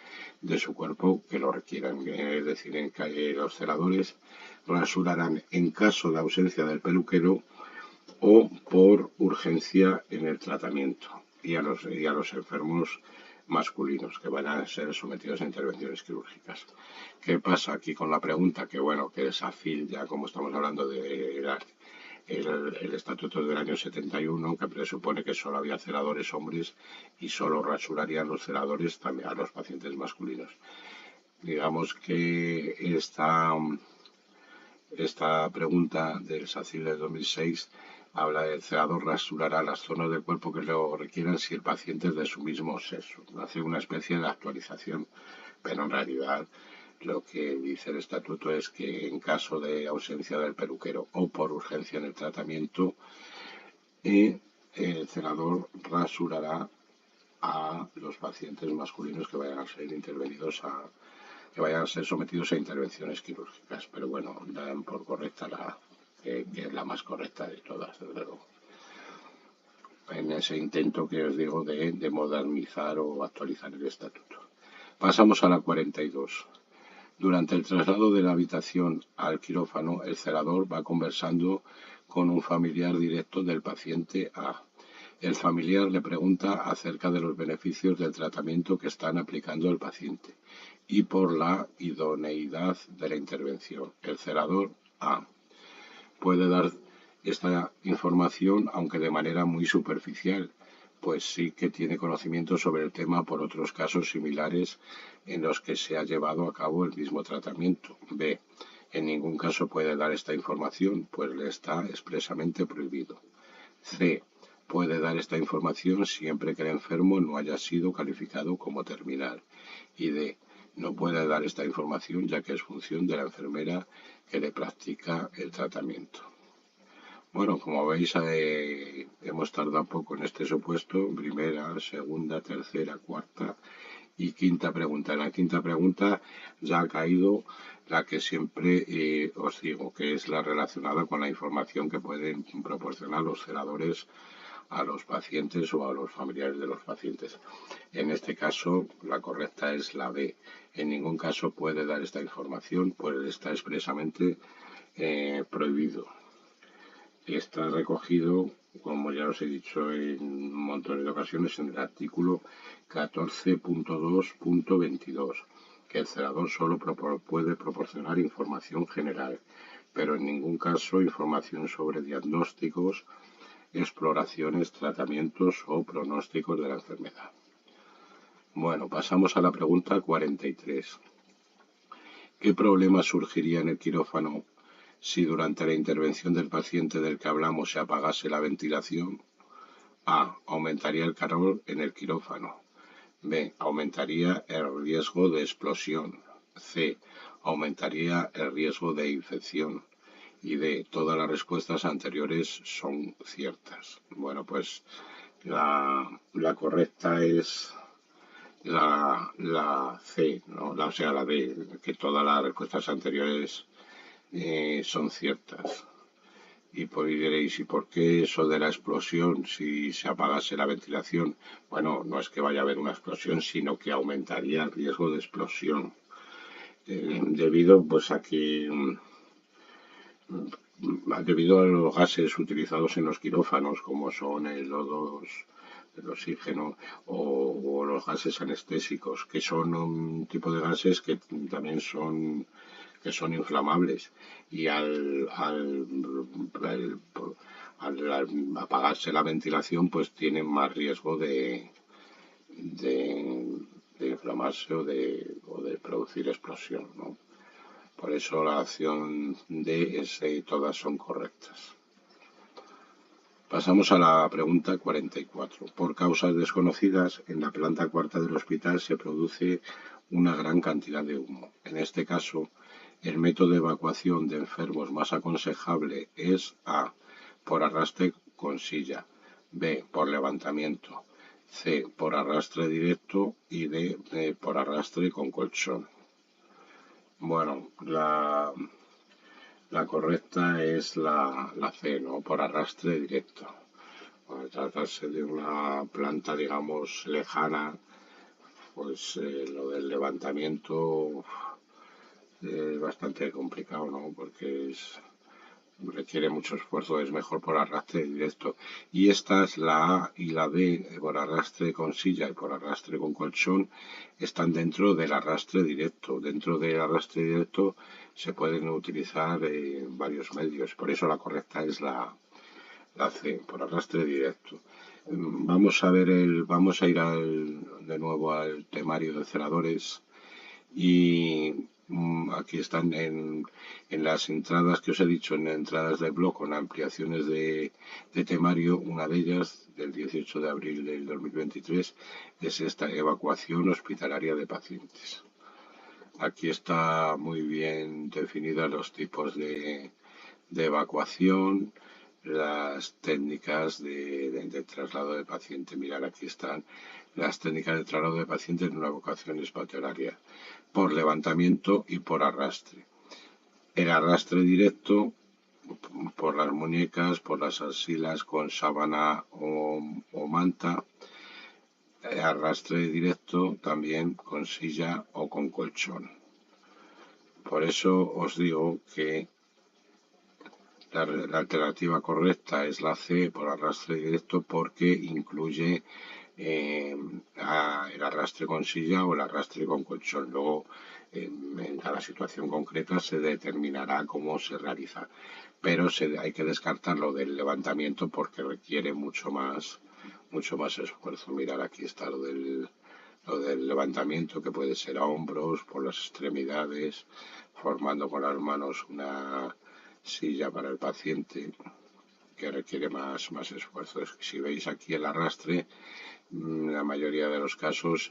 de su cuerpo que lo requieran. Es decir, en que los celadores rasurarán en caso de ausencia del peluquero o por urgencia en el tratamiento y a los enfermos masculinos que van a ser sometidos a intervenciones quirúrgicas. ¿Qué pasa aquí con la pregunta? Que bueno, que el SACIL, ya como estamos hablando de el estatuto del año 71, que presupone que solo había celadores hombres y solo rasurarían los celadores también a los pacientes masculinos. Digamos que esta pregunta del SACIL de 2006 habla del celador rasurará las zonas del cuerpo que lo requieran si el paciente es de su mismo sexo. Hace una especie de actualización, pero en realidad lo que dice el estatuto es que en caso de ausencia del peluquero o por urgencia en el tratamiento, el celador rasurará a los pacientes masculinos que vayan a ser que vayan a ser sometidos a intervenciones quirúrgicas. Pero bueno, dan por correcta que es la más correcta de todas, desde luego. En ese intento que os digo de modernizar o actualizar el estatuto. Pasamos a la 42. Durante el traslado de la habitación al quirófano, el celador va conversando con un familiar directo del paciente A. El familiar le pregunta acerca de los beneficios del tratamiento que están aplicando el paciente y por la idoneidad de la intervención. El celador A puede dar esta información, aunque de manera muy superficial, pues sí que tiene conocimiento sobre el tema por otros casos similares en los que se ha llevado a cabo el mismo tratamiento. B. En ningún caso puede dar esta información, pues le está expresamente prohibido. C. Puede dar esta información siempre que el enfermo no haya sido calificado como terminal. Y D. No puede dar esta información ya que es función de la enfermera que le practica el tratamiento. Bueno, como veis, hemos tardado poco en este supuesto. Primera, segunda, tercera, cuarta y quinta pregunta. En la quinta pregunta ya ha caído la que siempre os digo, que es la relacionada con la información que pueden proporcionar los celadores a los pacientes o a los familiares de los pacientes. En este caso, la correcta es la B. En ningún caso puede dar esta información, pues está expresamente prohibido. Está recogido, como ya os he dicho en un montón de ocasiones, en el artículo 14.2.22, que el celador solo puede proporcionar información general, pero en ningún caso información sobre diagnósticos, exploraciones, tratamientos o pronósticos de la enfermedad. Bueno, pasamos a la pregunta 43. ¿Qué problema surgiría en el quirófano si durante la intervención del paciente del que hablamos se apagase la ventilación? A. Aumentaría el calor en el quirófano. B. Aumentaría el riesgo de explosión. C. Aumentaría el riesgo de infección. Y D. Todas las respuestas anteriores son ciertas. Bueno, pues la correcta es la C, ¿no? O sea, la D, que todas las respuestas anteriores son ciertas. Y pues diréis, ¿y por qué eso de la explosión si se apagase la ventilación? Bueno, no es que vaya a haber una explosión, sino que aumentaría el riesgo de explosión. Debido pues a que debido a los gases utilizados en los quirófanos, como son el oxígeno o los gases anestésicos, que son un tipo de gases que también son inflamables, y al apagarse la ventilación pues tienen más riesgo de inflamarse o de producir explosión, ¿no? Por eso la opción D, S y todas son correctas. Pasamos a la pregunta 44. Por causas desconocidas, en la planta cuarta del hospital se produce una gran cantidad de humo. En este caso, el método de evacuación de enfermos más aconsejable es A. Por arrastre con silla. B. Por levantamiento. C. Por arrastre directo. Y D. Por arrastre con colchón. Bueno, la correcta es la C, ¿no? Por arrastre directo. Al tratarse de una planta, digamos, lejana, pues lo del levantamiento es bastante complicado, ¿no? Porque requiere mucho esfuerzo, es mejor por arrastre directo. Y estas, la A y la B, por arrastre con silla y por arrastre con colchón, están dentro del arrastre directo. Dentro del arrastre directo se pueden utilizar varios medios. Por eso la correcta es la C, por arrastre directo. Vamos a ir de nuevo al temario de celadores y aquí están en las entradas que os he dicho, en entradas de blog con ampliaciones de temario. Una de ellas, del 18 de abril del 2023, es esta: evacuación hospitalaria de pacientes. Aquí está muy bien definidos los tipos de evacuación, las técnicas de traslado de paciente. Mirad, aquí están las técnicas de traslado de paciente en una evacuación hospitalaria: por levantamiento y por arrastre. El arrastre directo, por las muñecas, por las axilas con sábana o manta. Arrastre directo también con silla o con colchón. Por eso os digo que la alternativa correcta es la C, por arrastre directo, porque incluye el arrastre con silla o el arrastre con colchón. Luego, en cada situación concreta se determinará cómo se realiza. Pero hay que descartarlo del levantamiento porque requiere mucho más esfuerzo. Mirar, aquí está lo del levantamiento, que puede ser a hombros, por las extremidades, formando con las manos una silla para el paciente, que requiere más esfuerzo. Si veis aquí el arrastre, la mayoría de los casos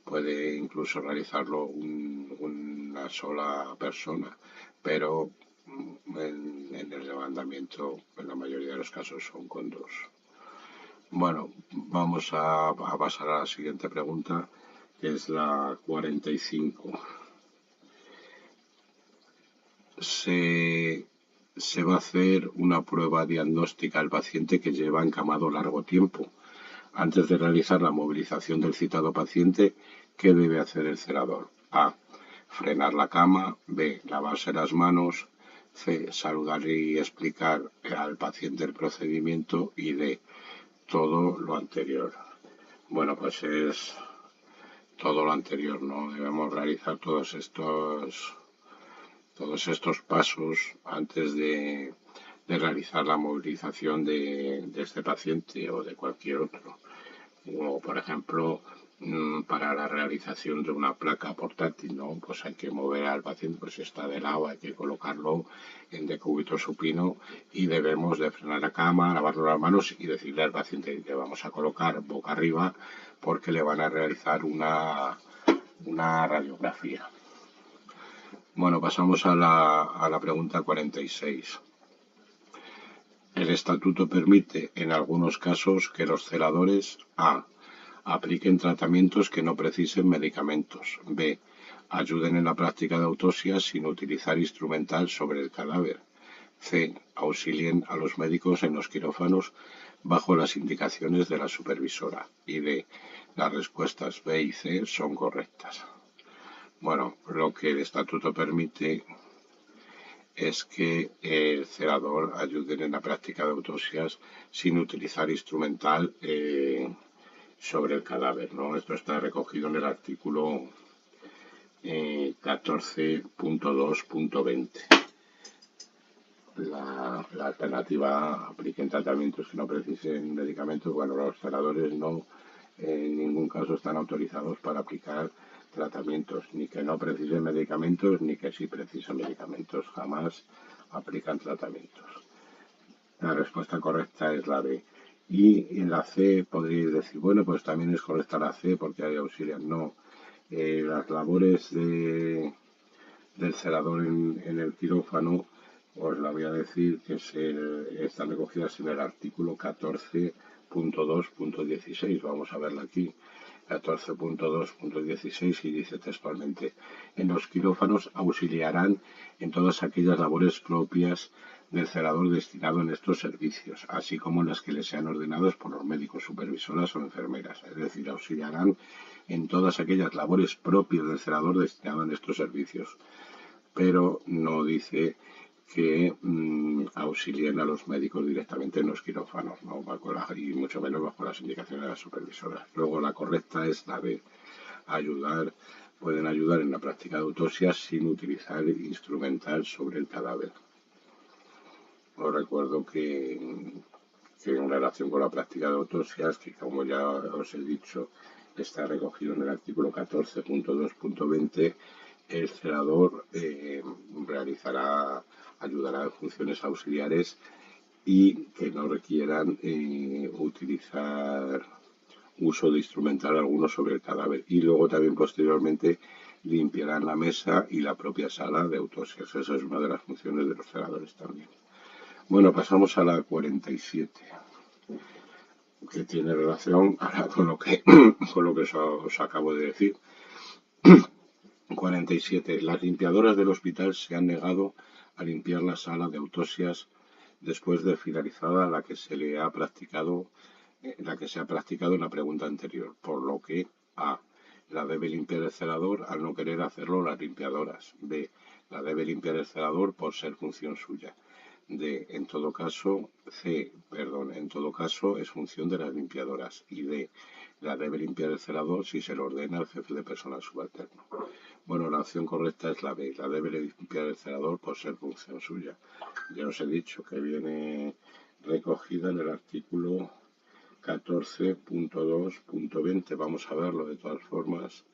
puede incluso realizarlo una sola persona, pero en el levantamiento en la mayoría de los casos son con dos. Bueno, vamos a pasar a la siguiente pregunta, que es la 45. Se va a hacer una prueba diagnóstica al paciente que lleva encamado largo tiempo. Antes de realizar la movilización del citado paciente, ¿qué debe hacer el celador? A. Frenar la cama. B. Lavarse las manos. C. Saludar y explicar al paciente el procedimiento. Y D. Todo lo anterior. Bueno, pues es todo lo anterior, ¿no? Debemos realizar todos estos pasos antes de realizar la movilización de este paciente o de cualquier otro. O, por ejemplo, para la realización de una placa portátil, ¿no? Pues hay que mover al paciente, pues si está de lado hay que colocarlo en decúbito supino y debemos de frenar la cama, lavarlo las manos y decirle al paciente que vamos a colocar boca arriba porque le van a realizar una radiografía. Bueno, pasamos a la pregunta 46. El estatuto permite en algunos casos que los celadores: A. Apliquen tratamientos que no precisen medicamentos. B. Ayuden en la práctica de autopsia sin utilizar instrumental sobre el cadáver. C. Auxilien a los médicos en los quirófanos bajo las indicaciones de la supervisora. Y D. Las respuestas B y C son correctas. Bueno, lo que el estatuto permite es que el celador ayude en la práctica de autopsias sin utilizar instrumental sobre el cadáver, ¿no? Esto está recogido en el artículo 14.2.20. La alternativa: apliquen tratamientos que no precisen medicamentos. Bueno, los celadores no, en ningún caso están autorizados para aplicar tratamientos, ni que no precisen medicamentos, ni que sí precisan medicamentos. Jamás aplican tratamientos. La respuesta correcta es la B. Y en la C podríais decir, bueno, pues también es correcta la C porque hay auxiliar. No. Las labores del celador en el quirófano, os la voy a decir, que están recogidas en el artículo 14.2.16. Vamos a verla aquí. 14.2.16 y dice textualmente: en los quirófanos auxiliarán en todas aquellas labores propias del celador destinado en estos servicios, así como en las que les sean ordenados por los médicos, supervisoras o enfermeras. Es decir, auxiliarán en todas aquellas labores propias del celador destinado en estos servicios. Pero no dice que auxilien a los médicos directamente en los quirófanos, ¿no? Y mucho menos bajo las indicaciones de las supervisoras. Luego la correcta es la B, pueden ayudar en la práctica de autopsias sin utilizar instrumental sobre el cadáver. Os recuerdo que en relación con la práctica de autopsias, que como ya os he dicho, está recogido en el artículo 14.2.20, el celador ayudará en funciones auxiliares y que no requieran utilizar uso de instrumental alguno sobre el cadáver. Y luego también posteriormente limpiarán la mesa y la propia sala de autopsias. Esa es una de las funciones de los celadores también. Bueno, pasamos a la 47, que tiene relación con lo que os acabo de decir. 47. Las limpiadoras del hospital se han negado a limpiar la sala de autopsias después de finalizada la que se ha practicado en la pregunta anterior, por lo que A. La debe limpiar el celador al no querer hacerlo las limpiadoras. B. La debe limpiar el celador por ser función suya. En todo caso es función de las limpiadoras. Y D. La debe limpiar el celador si se lo ordena al jefe de personal subalterno. Bueno, la opción correcta es la B. La debe limpiar el celador por ser función suya. Ya os he dicho que viene recogida en el artículo 14.2.20. Vamos a verlo de todas formas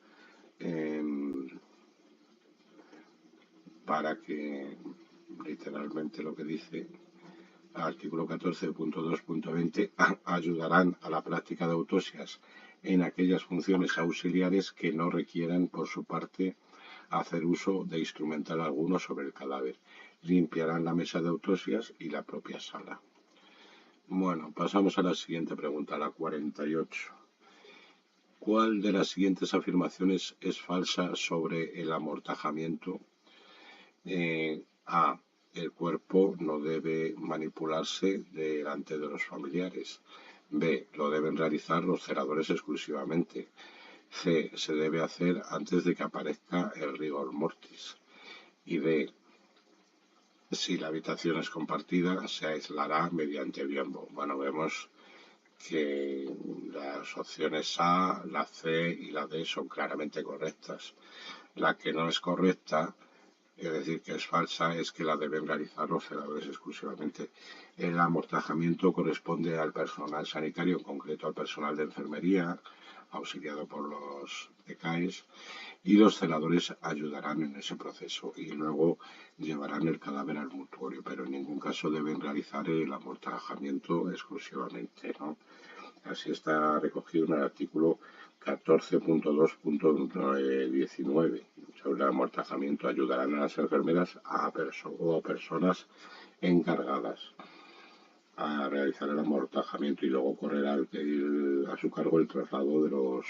para que literalmente lo que dice el artículo 14.2.20 ayudarán a la práctica de autopsias en aquellas funciones auxiliares que no requieran por su parte hacer uso de instrumental alguno sobre el cadáver. Limpiarán la mesa de autopsias y la propia sala. Bueno, pasamos a la siguiente pregunta, la 48. ¿Cuál de las siguientes afirmaciones es falsa sobre el amortajamiento? A. El cuerpo no debe manipularse delante de los familiares. B. Lo deben realizar los celadores exclusivamente. C. Se debe hacer antes de que aparezca el rigor mortis. Y D. Si la habitación es compartida, se aislará mediante biombo. Bueno, vemos que las opciones A, la C y la D son claramente correctas. La que no es correcta, es decir, que es falsa, es que la deben realizar los celadores exclusivamente. El amortajamiento corresponde al personal sanitario, en concreto al personal de enfermería, auxiliado por los ECAES, y los celadores ayudarán en ese proceso y luego llevarán el cadáver al mortuorio, pero en ningún caso deben realizar el amortajamiento exclusivamente, ¿no? Así está recogido en el artículo 14.2.19. Sobre el amortajamiento ayudarán a las enfermeras o personas encargadas a realizar el amortajamiento y luego correrá a su cargo el traslado de los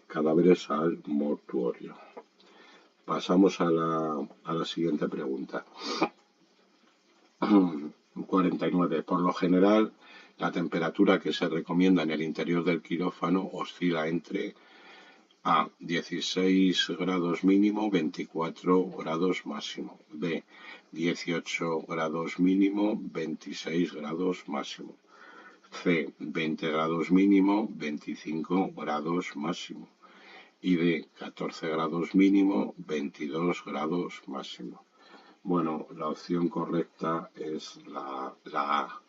cadáveres al mortuorio. Pasamos a la siguiente pregunta. 49. Por lo general, la temperatura que se recomienda en el interior del quirófano oscila entre A. 16 grados mínimo, 24 grados máximo. B. 18 grados mínimo, 26 grados máximo. C. 20 grados mínimo, 25 grados máximo. Y D. 14 grados mínimo, 22 grados máximo. Bueno, la opción correcta es la A.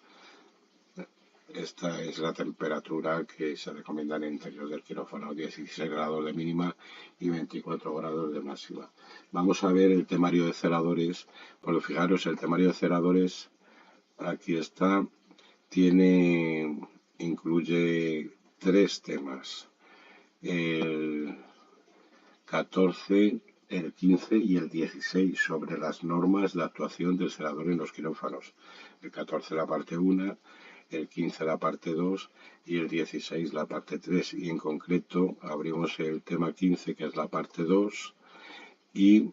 Esta es la temperatura que se recomienda en el interior del quirófano, 16 grados de mínima y 24 grados de máxima. Vamos a ver el temario de celadores, porque fijaros, el temario de celadores, aquí está, incluye 3 temas, el 14, el 15 y el 16, sobre las normas de actuación del celador en los quirófanos. El 14 la parte 1, el 15 la parte 2 y el 16 la parte 3. Y en concreto abrimos el tema 15, que es la parte 2, y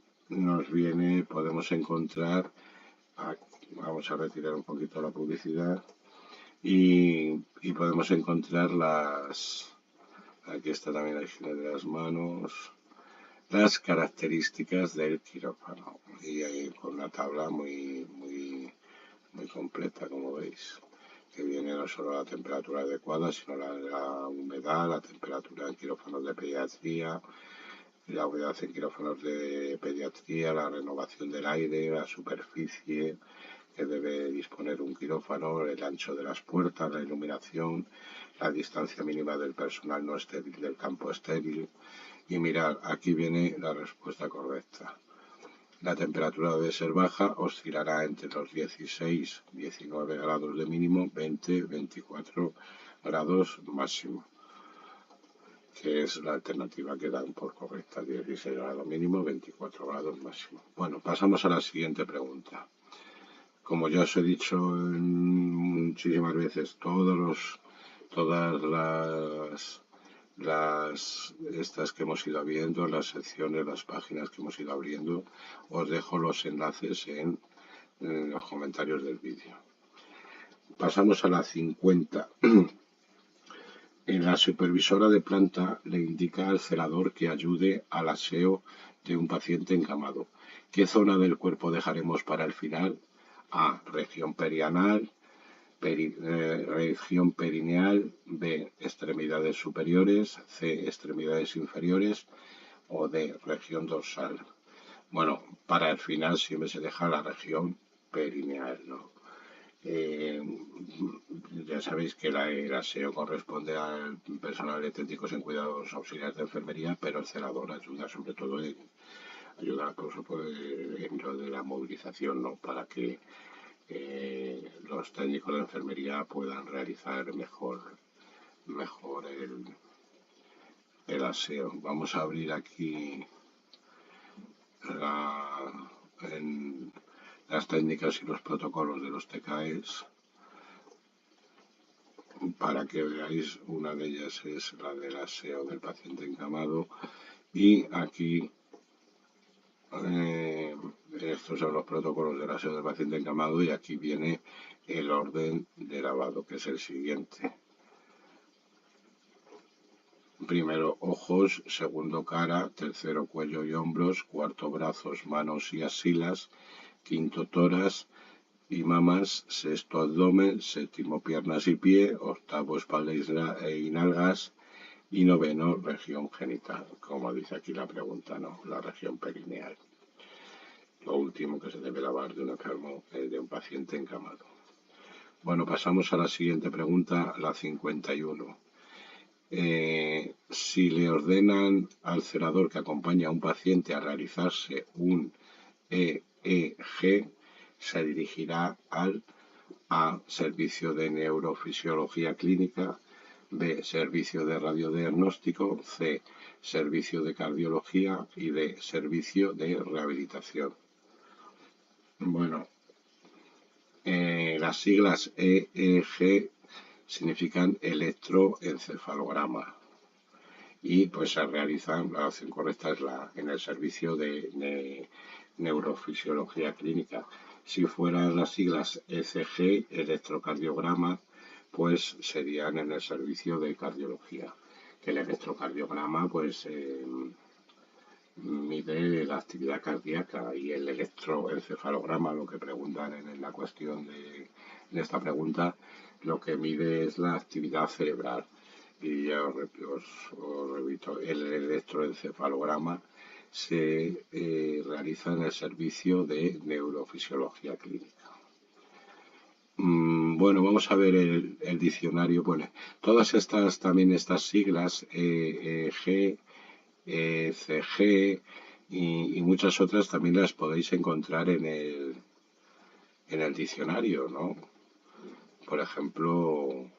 podemos encontrar, vamos a retirar un poquito la publicidad, y podemos encontrar aquí está también la higiene de las manos, las características del quirófano, y con una tabla muy muy completa, como veis, que viene no solo la temperatura adecuada, sino la humedad, la temperatura en quirófanos de pediatría, la humedad en quirófanos de pediatría, la renovación del aire, la superficie que debe disponer un quirófano, el ancho de las puertas, la iluminación, la distancia mínima del personal no estéril del campo estéril. Y mirad, aquí viene la respuesta correcta. La temperatura debe ser baja, oscilará entre los 16 y 19 grados de mínimo, 20-24 grados máximo, que es la alternativa que dan por correcta, 16 grados mínimo, 24 grados máximo. Bueno, pasamos a la siguiente pregunta. Como ya os he dicho muchísimas veces, todas estas que hemos ido viendo, las secciones, las páginas que hemos ido abriendo, os dejo los enlaces en los comentarios del vídeo. Pasamos a la 50. En la supervisora de planta le indica al celador que ayude al aseo de un paciente encamado. ¿Qué zona del cuerpo dejaremos para el final? A. Región perianal. Región perineal, B. Extremidades superiores, C. Extremidades inferiores o D. Región dorsal. Bueno, para el final siempre se deja la región perineal, ¿no? Ya sabéis que el aseo corresponde al personal de técnicos en cuidados auxiliares de enfermería, pero el celador ayuda sobre todo ayuda por supuesto en lo de la movilización, ¿no? Para que los técnicos de enfermería puedan realizar mejor el aseo. Vamos a abrir aquí en las técnicas y los protocolos de los TKEs para que veáis. Una de ellas es la del aseo del paciente encamado y aquí estos son los protocolos del aseo del paciente encamado y aquí viene el orden de lavado, que es el siguiente. Primero ojos, segundo cara, tercero cuello y hombros, cuarto brazos, manos y axilas, quinto tórax y mamas, sexto abdomen, séptimo piernas y pie, octavo espalda y nalgas y noveno región genital, como dice aquí la pregunta, ¿no? La región perineal. Lo último que se debe lavar de un enfermo, de un paciente encamado. Bueno, pasamos a la siguiente pregunta, la 51. Si le ordenan al celador que acompaña a un paciente a realizarse un EEG, se dirigirá al A. Servicio de neurofisiología clínica, B. Servicio de radiodiagnóstico, C. Servicio de cardiología y D. Servicio de rehabilitación. Bueno, las siglas EEG significan electroencefalograma y pues se realizan, la opción correcta es en el servicio de neurofisiología clínica. Si fueran las siglas ECG, electrocardiograma, pues serían en el servicio de cardiología, que el electrocardiograma pues mide la actividad cardíaca y el electroencefalograma, lo que preguntan en la cuestión de esta pregunta, lo que mide es la actividad cerebral. Y ya os repito, el electroencefalograma se realiza en el servicio de neurofisiología clínica. Bueno, vamos a ver el diccionario. Bueno, todas estas siglas, G, CG y muchas otras también las podéis encontrar en el diccionario, ¿no? Por ejemplo,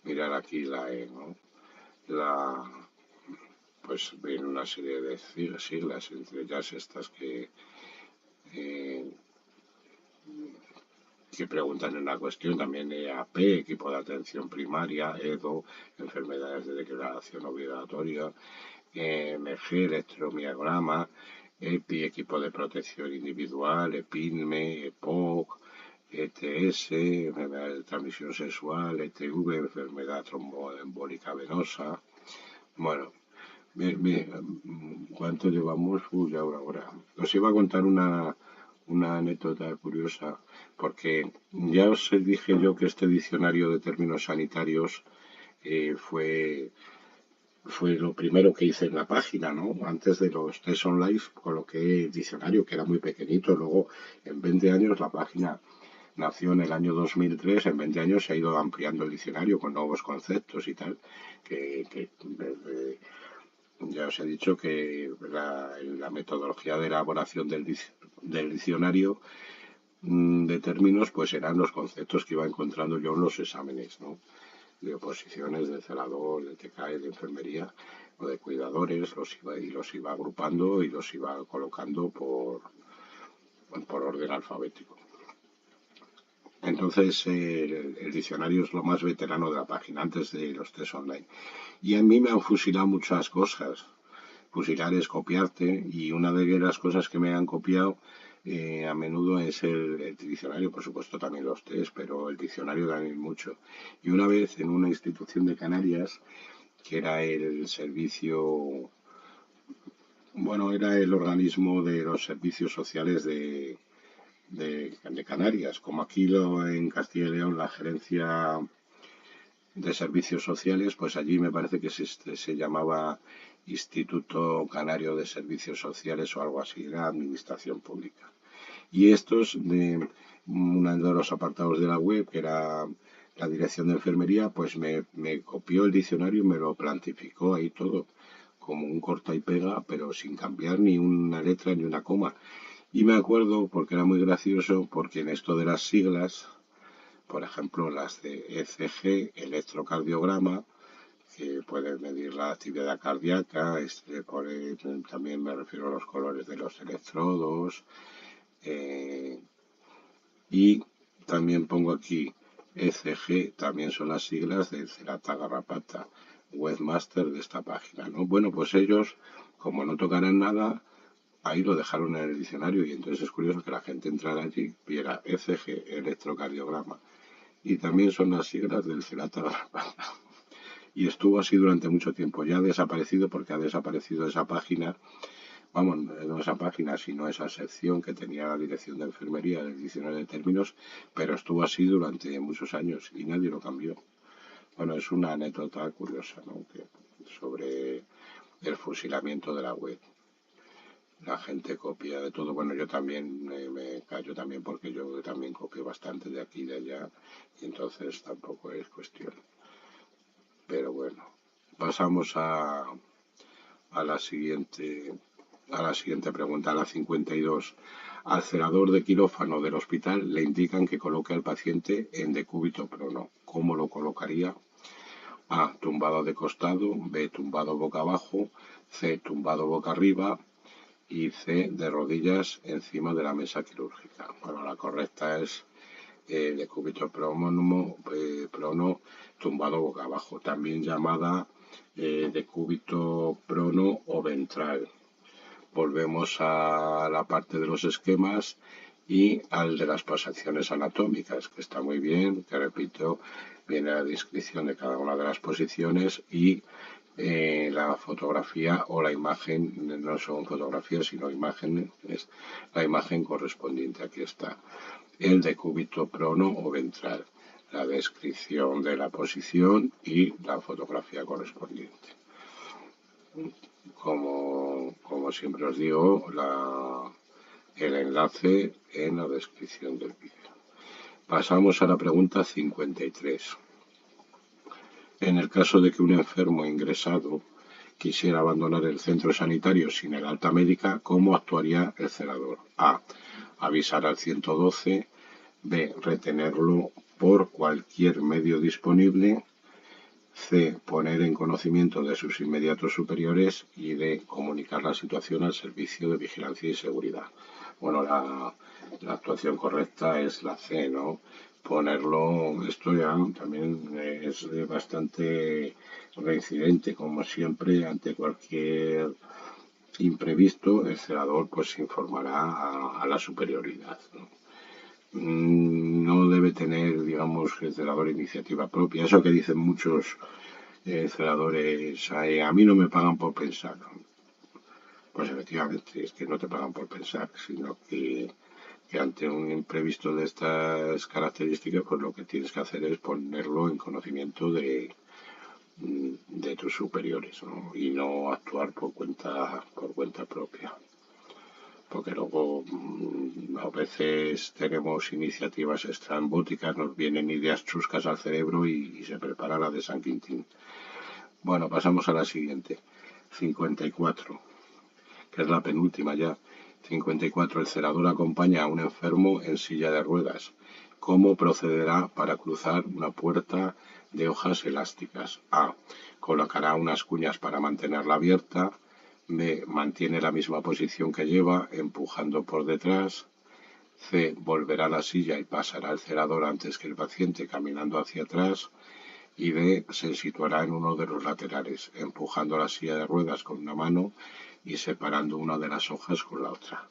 mirar aquí la E, ¿no? Pues viene una serie de siglas, entre ellas estas que preguntan en la cuestión, también EAP, equipo de atención primaria, EDO, enfermedades de declaración obligatoria, EMG, electromiograma, EPI, equipo de protección individual, EPINME, EPOC, ETS, enfermedad de transmisión sexual, ETV, enfermedad tromboembólica venosa. Bueno, ¿cuánto llevamos? Ya una hora. Os iba a contar una una anécdota curiosa, porque ya os dije yo que este diccionario de términos sanitarios fue lo primero que hice en la página, ¿no? Antes de los test online coloqué el diccionario, que era muy pequeñito. Luego, en 20 años, la página nació en el año 2003. En 20 años se ha ido ampliando el diccionario con nuevos conceptos y tal. Ya os he dicho que la metodología de elaboración del diccionario de términos, pues eran los conceptos que iba encontrando yo en los exámenes, ¿no? De oposiciones, de celador, de TCAE, de enfermería o de cuidadores, los iba agrupando y los iba colocando por orden alfabético. Entonces, el diccionario es lo más veterano de la página, antes de los test online. Y a mí me han fusilado muchas cosas. Fusilar es copiarte, y una de las cosas que me han copiado a menudo es el diccionario, por supuesto también los test, pero el diccionario también mucho. Y una vez en una institución de Canarias, que era el servicio, bueno, era el organismo de los servicios sociales de Canarias, como aquí en Castilla y León la gerencia de servicios sociales, pues allí me parece que se llamaba Instituto Canario de Servicios Sociales o algo así, era administración pública. Y estos, de uno de los apartados de la web, que era la dirección de enfermería, pues me copió el diccionario y me lo plantificó ahí todo, como un corta y pega, pero sin cambiar ni una letra ni una coma. Y me acuerdo, porque era muy gracioso, porque en esto de las siglas, por ejemplo, las de ECG, electrocardiograma, que puede medir la actividad cardíaca, también me refiero a los colores de los electrodos, y también pongo aquí ECG, también son las siglas de Cerata Garrapata, webmaster de esta página, ¿no? Bueno, pues ellos, como no tocarán nada, ahí lo dejaron en el diccionario, y entonces es curioso que la gente entrara allí, viera ECG, electrocardiograma, y también son las siglas del Cerata Garrapata. Y estuvo así durante mucho tiempo. Ya ha desaparecido, porque ha desaparecido esa página, vamos, no esa página, sino esa sección que tenía la dirección de enfermería del diccionario de términos, pero estuvo así durante muchos años y nadie lo cambió. Bueno, es una anécdota curiosa, ¿no? Sobre el fusilamiento de la web. La gente copia de todo. Bueno, yo también me callo también, porque yo también copio bastante de aquí y de allá, y entonces tampoco es cuestión. Pero bueno, pasamos a la siguiente pregunta, a la 52. Al celador de quirófano del hospital le indican que coloque al paciente en decúbito prono. ¿Cómo lo colocaría? A, tumbado de costado; B, tumbado boca abajo; C, tumbado boca arriba; y C, de rodillas encima de la mesa quirúrgica. Bueno, la correcta es decúbito prono, tumbado boca abajo, también llamada decúbito prono o ventral. Volvemos a la parte de los esquemas y al de las posiciones anatómicas, que está muy bien, que repito, viene la descripción de cada una de las posiciones, y la fotografía o la imagen, no son fotografías sino imágenes, es la imagen correspondiente. Aquí está el decúbito prono o ventral, la descripción de la posición y la fotografía correspondiente. Como siempre os digo, el enlace en la descripción del vídeo. Pasamos a la pregunta 53. En el caso de que un enfermo ingresado quisiera abandonar el centro sanitario sin el alta médica, ¿cómo actuaría el celador? A, avisar al 112; B, retenerlo por cualquier medio disponible; C, poner en conocimiento de sus inmediatos superiores; y D, comunicar la situación al servicio de vigilancia y seguridad. Bueno, la actuación correcta es la C, ¿no? Ponerlo, esto ya también es bastante reincidente, como siempre, ante cualquier imprevisto, el celador pues informará a la superioridad, ¿no? No debe tener, digamos, el celador iniciativa propia. Eso que dicen muchos celadores, a mí no me pagan por pensar. Pues efectivamente, es que no te pagan por pensar, sino que que ante un imprevisto de estas características, pues lo que tienes que hacer es ponerlo en conocimiento de tus superiores, ¿no? Y no actuar por cuenta propia. Porque luego a veces tenemos iniciativas estrambóticas, nos vienen ideas chuscas al cerebro y se prepara la de San Quintín. Bueno, pasamos a la siguiente. 54, que es la penúltima ya. 54. El celador acompaña a un enfermo en silla de ruedas. ¿Cómo procederá para cruzar una puerta de hojas elásticas? A. Colocará unas cuñas para mantenerla abierta. B. Mantiene la misma posición que lleva, empujando por detrás. C. Volverá a la silla y pasará el celador antes que el paciente, caminando hacia atrás. Y D. Se situará en uno de los laterales, empujando la silla de ruedas con una mano y separando una de las hojas con la otra.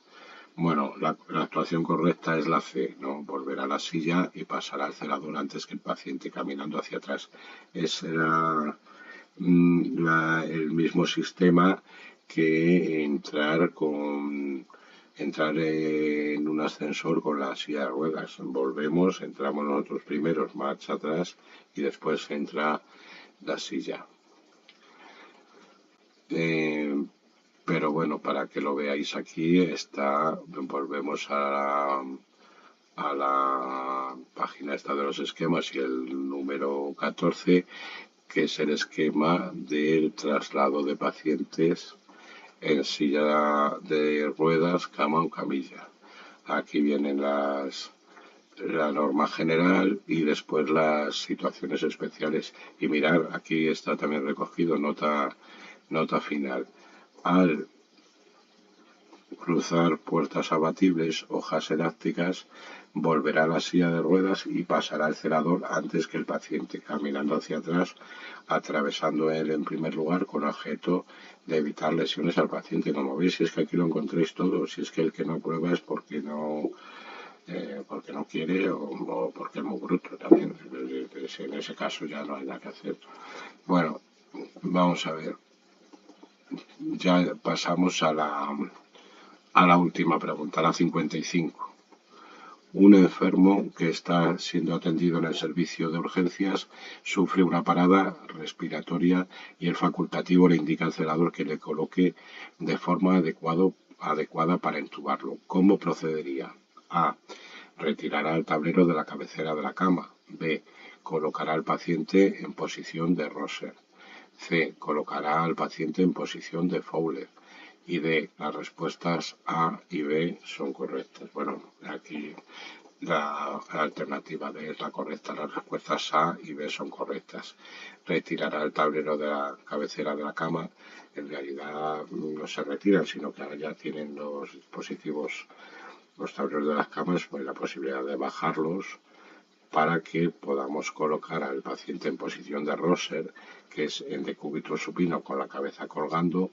Bueno, la actuación correcta es la C, ¿no? Volverá a la silla y pasará el celador antes que el paciente, caminando hacia atrás. Es el mismo sistema que entrar en un ascensor con la silla de ruedas. Volvemos, entramos nosotros primeros, marcha atrás y después entra la silla. Pero bueno, para que lo veáis aquí, volvemos a la página esta de los esquemas y el número 14, que es el esquema del traslado de pacientes en silla de ruedas, cama o camilla. Aquí vienen la norma general y después las situaciones especiales. Y mirar, aquí está también recogido nota final. Al cruzar puertas abatibles, hojas elácticas, volverá a la silla de ruedas y pasará el celador antes que el paciente, caminando hacia atrás, atravesando él en primer lugar con objeto de evitar lesiones al paciente. Como veis, si es que aquí lo encontréis todo, si es que el que no prueba es porque no quiere o porque es muy bruto también. En ese caso ya no hay nada que hacer. Bueno, vamos a ver. Ya pasamos a la última pregunta, la 55. Un enfermo que está siendo atendido en el servicio de urgencias sufre una parada respiratoria y el facultativo le indica al celador que le coloque de forma adecuada para intubarlo. ¿Cómo procedería? A. Retirará el tablero de la cabecera de la cama. B. Colocará al paciente en posición de Rosser. C. Colocará al paciente en posición de Fowler. Y D. Las respuestas A y B son correctas. Bueno, aquí la alternativa D es la correcta. Las respuestas A y B son correctas. Retirará el tablero de la cabecera de la cama. En realidad no se retiran, sino que ahora ya tienen los dispositivos, los tableros de las camas, pues la posibilidad de bajarlos para que podamos colocar al paciente en posición de Rosser, que es en decúbito supino con la cabeza colgando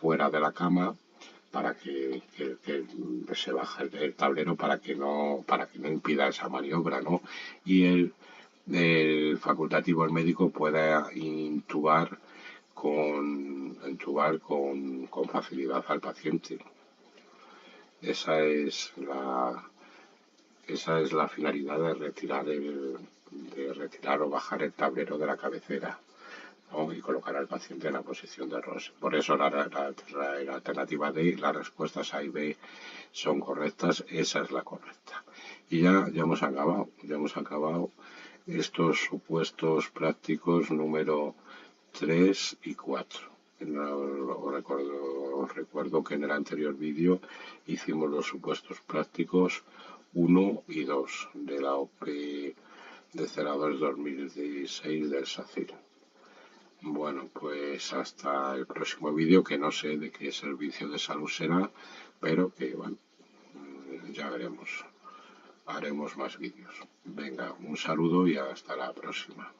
fuera de la cama, para que se baje el tablero para que no impida esa maniobra, ¿no? Y el facultativo, el médico, pueda intubar con facilidad al paciente. Esa es la finalidad de retirar o bajar el tablero de la cabecera, ¿no? Y colocar al paciente en la posición de Ross. Por eso la alternativa D, las respuestas A y B son correctas, esa es la correcta. Y ya hemos acabado estos supuestos prácticos número 3 y 4. Os recuerdo que en el anterior vídeo hicimos los supuestos prácticos 1 y 2 de la OPE de celadores 2016 del SACIR. Bueno, pues hasta el próximo vídeo, que no sé de qué servicio de salud será, pero que bueno, ya veremos. Haremos más vídeos. Venga, un saludo y hasta la próxima.